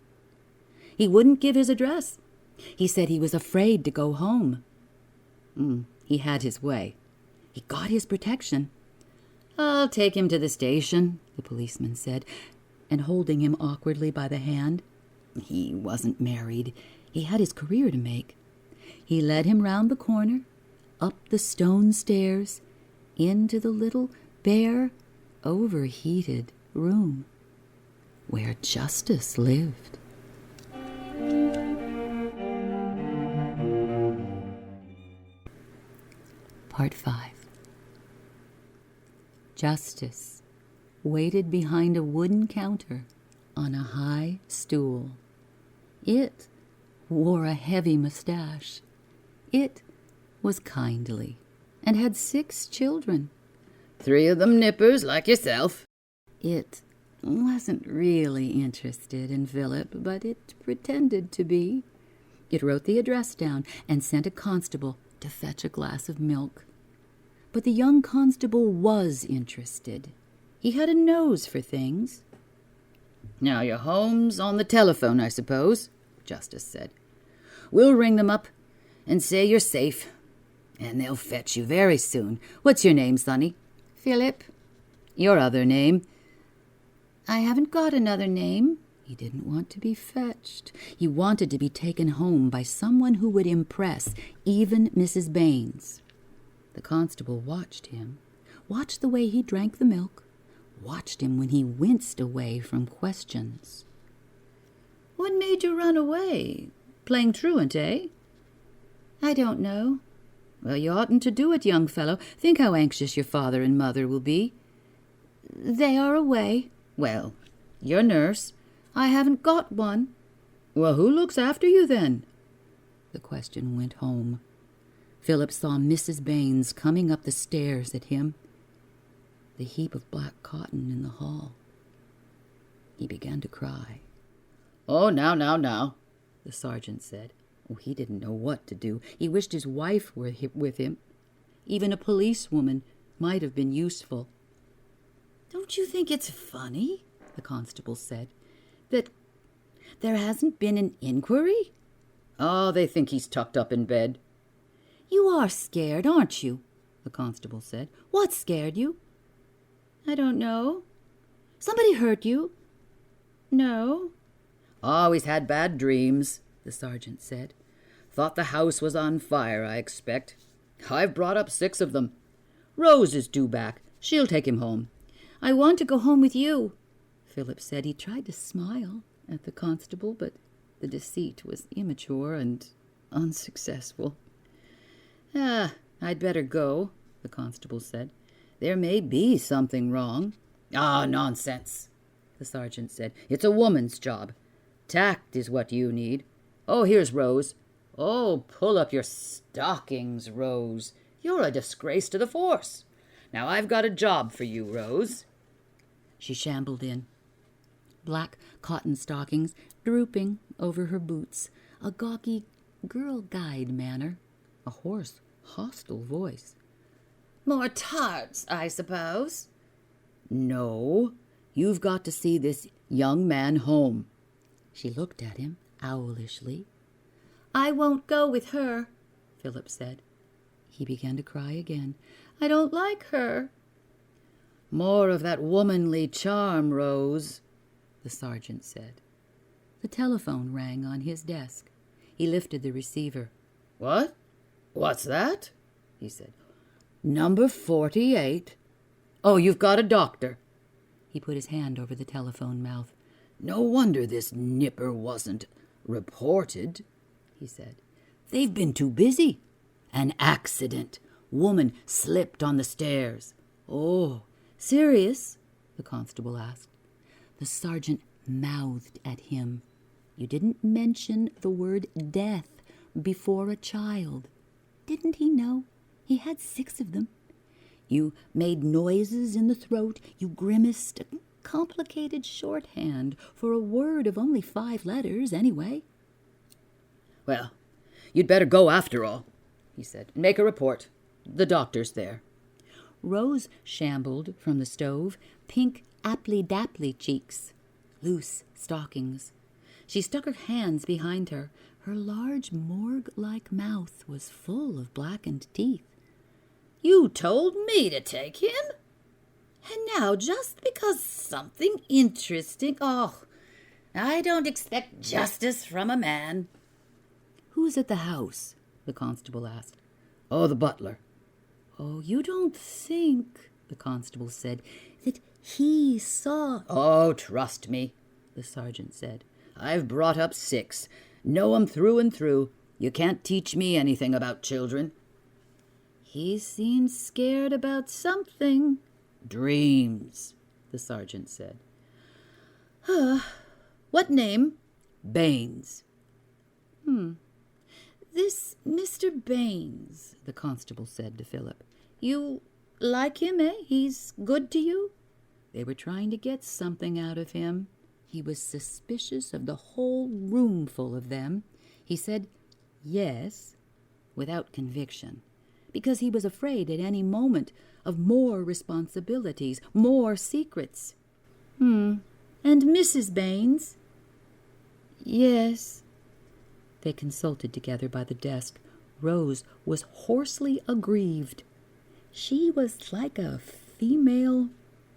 He wouldn't give his address. He said he was afraid to go home. He had his way. He got his protection. "I'll take him to the station," the policeman said, and holding him awkwardly by the hand. He wasn't married. He had his career to make. He led him round the corner, up the stone stairs, into the little, bare, overheated room where justice lived. Part 5. Justice waited behind a wooden counter on a high stool. It wore a heavy mustache. It was kindly and had 6 children. 3 of them nippers like yourself. It wasn't really interested in Phillip, but it pretended to be. It wrote the address down and sent a constable to fetch a glass of milk. But the young constable was interested. He had a nose for things. "Now your home's on the telephone, I suppose," Justice said. "We'll ring them up and say you're safe, and they'll fetch you very soon. What's your name, sonny?" "Phillip." "Your other name?" "I haven't got another name." He didn't want to be fetched. He wanted to be taken home by someone who would impress even Mrs. Baines. The constable watched him, watched the way he drank the milk, watched him when he winced away from questions. "What made you run away? Playing truant, eh?" "I don't know." "Well, you oughtn't to do it, young fellow. Think how anxious your father and mother will be." "They are away." "Well, your nurse?" "I haven't got one." "Well, who looks after you then?" The question went home. Phillip saw Mrs. Baines coming up the stairs at him, the heap of black cotton in the hall. He began to cry. "Oh, now," the sergeant said. Oh, he didn't know what to do. He wished his wife were with him. Even a policewoman might have been useful. "Don't you think it's funny," the constable said, "that there hasn't been an inquiry?" "Oh, they think he's tucked up in bed." "You are scared, aren't you?" the constable said. "What scared you?" "I don't know." "Somebody hurt you?" "No." "Always had bad dreams," the sergeant said. "Thought the house was on fire, I expect. I've brought up 6 of them. Rose is due back. She'll take him home." "I want to go home with you," Phillip said. He tried to smile at the constable, but the deceit was immature and unsuccessful. "I'd better go," the constable said. "There may be something wrong." "Ah, nonsense," the sergeant said. "It's a woman's job. Tact is what you need. Oh, here's Rose. Oh, pull up your stockings, Rose. You're a disgrace to the force. Now I've got a job for you, Rose." She shambled in, black cotton stockings drooping over her boots, a gawky girl guide manner, a hoarse, hostile voice. "More tarts, I suppose?" "No, you've got to see this young man home." She looked at him owlishly. "I won't go with her," Phillip said. He began to cry again. "I don't like her." "More of that womanly charm, Rose," the sergeant said. The telephone rang on his desk. He lifted the receiver. "What? What's that?" he said. "Number 48. Oh, you've got a doctor." He put his hand over the telephone mouth. "No wonder this nipper wasn't reported," he said. "They've been too busy. An accident. Woman slipped on the stairs." "Oh, serious?" the constable asked. The sergeant mouthed at him. "You didn't mention the word death before a child." Didn't he know? He had 6 of them. "You made noises in the throat. You grimaced, a complicated shorthand for a word of only 5 letters, anyway." "Well, you'd better go after all," he said, "and make a report. The doctor's there." Rose shambled from the stove, pink apply-dapply cheeks, loose stockings. She stuck her hands behind her. Her large morgue-like mouth was full of blackened teeth. "You told me to take him? And now just because something interesting... Oh, I don't expect justice from a man." "Who's at the house?" the constable asked. "Oh, the butler." "Oh, you don't think," the constable said, "that he saw..." "Oh, trust me," the sergeant said. "I've brought up 6. Know 'em through and through. You can't teach me anything about children." "He seemed scared about something." "Dreams," the sergeant said. "What name?" "Baines." "This Mr. Baines," the constable said to Phillip. "You like him, eh? He's good to you?" They were trying to get something out of him. He was suspicious of the whole roomful of them. He said yes, without conviction, because he was afraid at any moment of more responsibilities, more secrets. "And Mrs. Baines?" "Yes." They consulted together by the desk. Rose was hoarsely aggrieved. She was like a female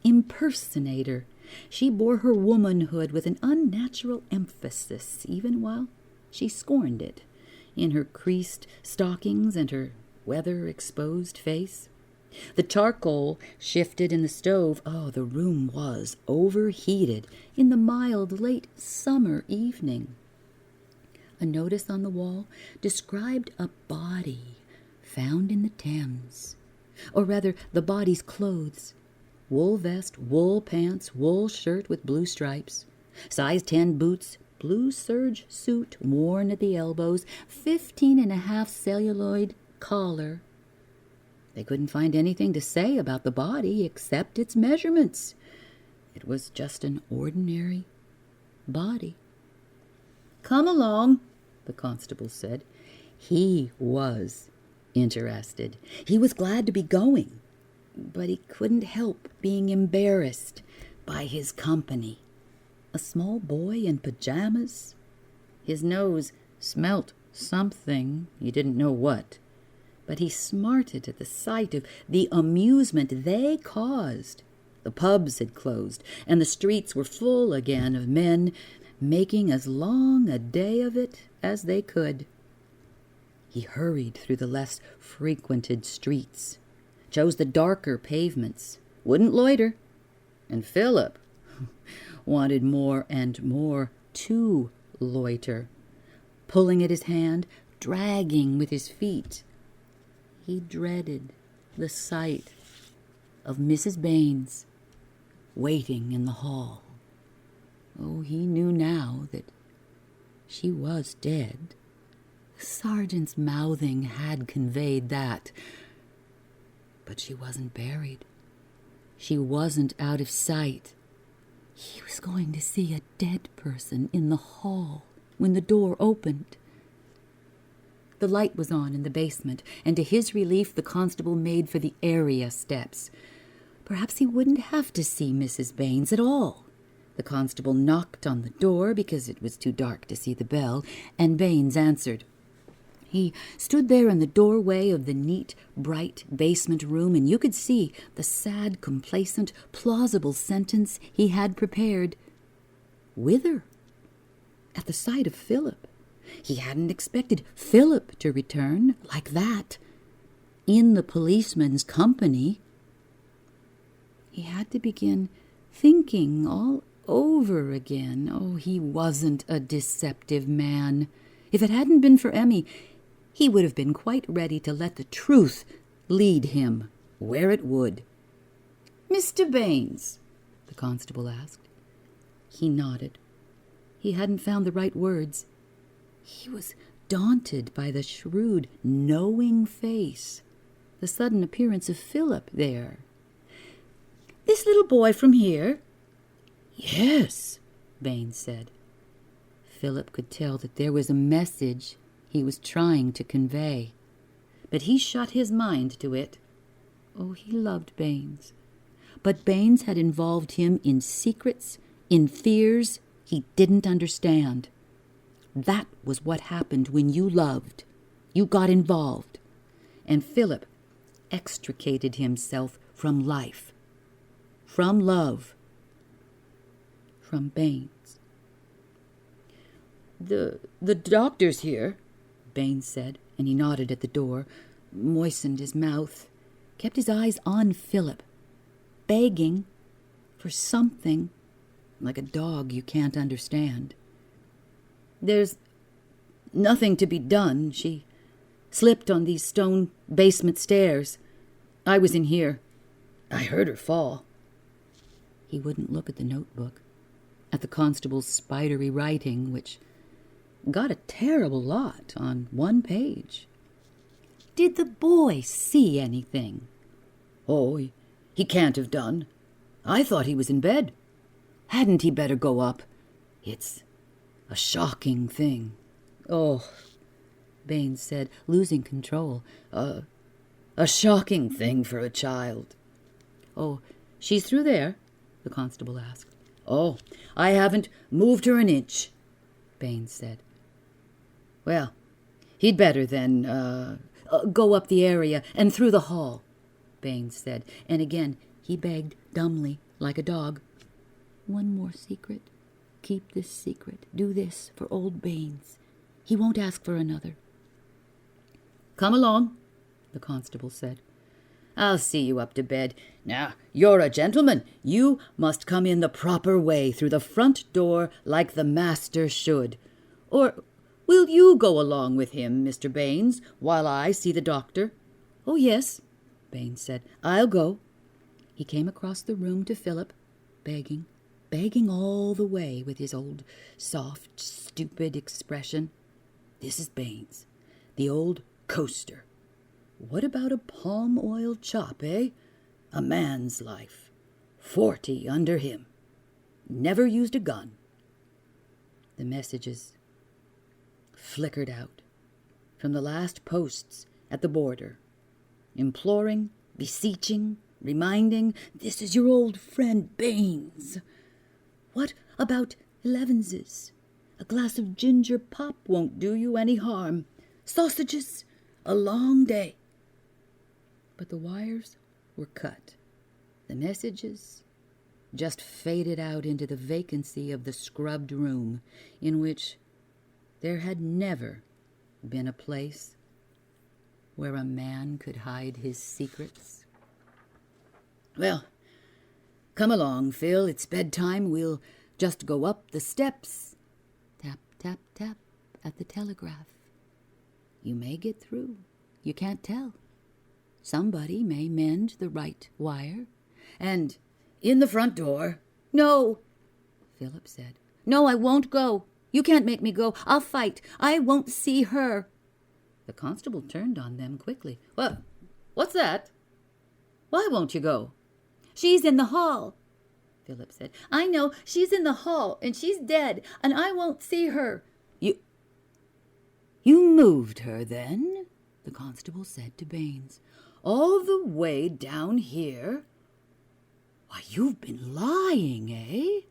impersonator. She bore her womanhood with an unnatural emphasis, even while she scorned it, in her creased stockings and her weather-exposed face. The charcoal shifted in the stove. Oh, the room was overheated in the mild late summer evening. A notice on the wall described a body found in the Thames, or rather the body's clothes. Wool vest, wool pants, wool shirt with blue stripes, size 10 boots, blue serge suit worn at the elbows, 15.5 celluloid collar. They couldn't find anything to say about the body except its measurements. It was just an ordinary body. "Come along," the constable said. He was interested. He was glad to be going, but he couldn't help being embarrassed by his company. A small boy in pajamas. His nose smelt something, he didn't know what, but he smarted at the sight of the amusement they caused. The pubs had closed, and the streets were full again of men making as long a day of it as they could. He hurried through the less frequented streets, chose the darker pavements, wouldn't loiter, and Phillip wanted more and more to loiter, pulling at his hand, dragging with his feet. He dreaded the sight of Mrs. Baines waiting in the hall. Oh, he knew now that she was dead. The sergeant's mouthing had conveyed that. But she wasn't buried. She wasn't out of sight. He was going to see a dead person in the hall when the door opened. The light was on in the basement, and to his relief the constable made for the area steps. Perhaps he wouldn't have to see Mrs. Baines at all. The constable knocked on the door because it was too dark to see the bell, and Baines answered. He stood there in the doorway of the neat, bright basement room, and you could see the sad, complacent, plausible sentence he had prepared. Whither? At the sight of Phillip. He hadn't expected Phillip to return like that, in the policeman's company. He had to begin thinking all over again. Oh, he wasn't a deceptive man. If it hadn't been for Emmy, he would have been quite ready to let the truth lead him where it would. "Mr. Baines?" the constable asked. He nodded. He hadn't found the right words. He was daunted by the shrewd, knowing face, the sudden appearance of Phillip there. "This little boy from here?" "Yes," Baines said. Phillip could tell that there was a message he was trying to convey, but he shut his mind to it. Oh, he loved Baines, but Baines had involved him in secrets, in fears he didn't understand. That was what happened when you loved. You got involved, and Phillip extricated himself from life, from love, from Baines. The doctor's here," Baines said, and he nodded at the door, moistened his mouth, kept his eyes on Phillip, begging for something, like a dog you can't understand. "There's nothing to be done. She slipped on these stone basement stairs. I was in here. I heard her fall." He wouldn't look at the notebook, at the constable's spidery writing, which got a terrible lot on one page. "Did the boy see anything?" "Oh, he can't have done. I thought he was in bed. Hadn't he better go up? It's a shocking thing." "Oh," Baines said, losing control. A shocking thing for a child." "Oh, she's through there?" the constable asked. "Oh, I haven't moved her an inch," Baines said. "Well, he'd better then, go up the area and through the hall," Baines said, and again he begged dumbly, like a dog. "One more secret. Keep this secret. Do this for old Baines. He won't ask for another." "Come along," the constable said. "I'll see you up to bed. Now, you're a gentleman. You must come in the proper way through the front door like the master should. Or will you go along with him, Mr. Baines, while I see the doctor?" "Oh, yes," Baines said. "I'll go." He came across the room to Phillip, begging all the way with his old, soft, stupid expression. This is Baines, the old coaster. What about a palm oil chop, eh? A man's life. 40 under him. Never used a gun. The messages flickered out from the last posts at the border, imploring, beseeching, reminding, this is your old friend Baines. What about 11s? A glass of ginger pop won't do you any harm. Sausages, a long day. But the wires were cut. The messages just faded out into the vacancy of the scrubbed room in which there had never been a place where a man could hide his secrets. Well, come along, Phil. It's bedtime. We'll just go up the steps. Tap, tap, tap at the telegraph. You may get through. You can't tell. Somebody may mend the right wire. And in the front door. No, Phillip said. No, I won't go. You can't make me go. I'll fight. I won't see her. The constable turned on them quickly. What's that? Why won't you go? She's in the hall, Phillip said. I know, she's in the hall, and she's dead, and I won't see her. You moved her, then? The constable said to Baines. All the way down here? Why, you've been lying, eh?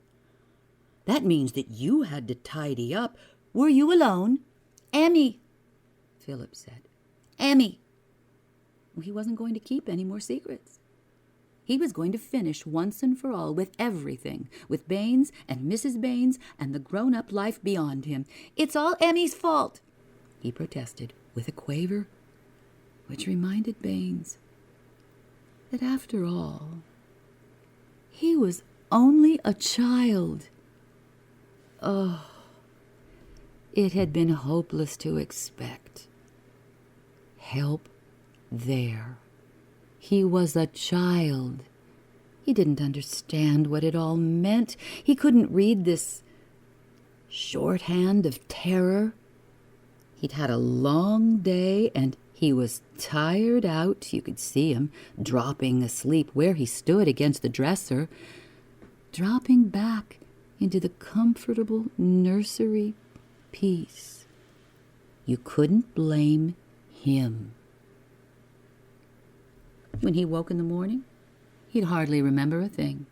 That means that you had to tidy up. Were you alone? Emmy, Phillip said. Emmy. He wasn't going to keep any more secrets. He was going to finish once and for all with everything, with Baines and Mrs. Baines and the grown-up life beyond him. It's all Emmy's fault, he protested with a quaver which reminded Baines that after all, he was only a child. Oh, it had been hopeless to expect help there. He was a child. He didn't understand what it all meant. He couldn't read this shorthand of terror. He'd had a long day, and he was tired out. You could see him dropping asleep where he stood against the dresser, dropping back into the comfortable nursery peace. You couldn't blame him. When he woke in the morning, he'd hardly remember a thing.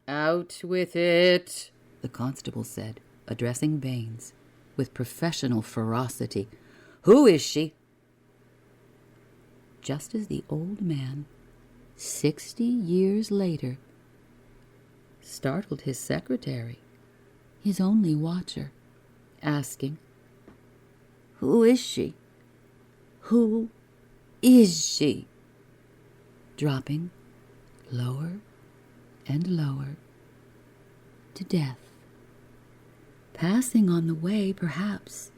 Out with it, the constable said, addressing Baines with professional ferocity. Who is she? Just as the old man, 60 years later, startled his secretary, his only watcher, asking, Who is she? Who is she? Dropping lower and lower to death, passing on the way, perhaps,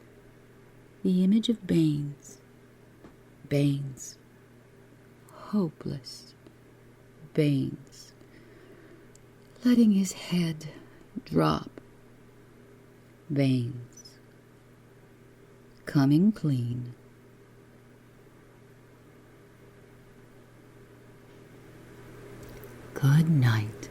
the image of Baines. Baines. Hopeless Baines. Letting his head drop. Baines. Coming clean. Good night.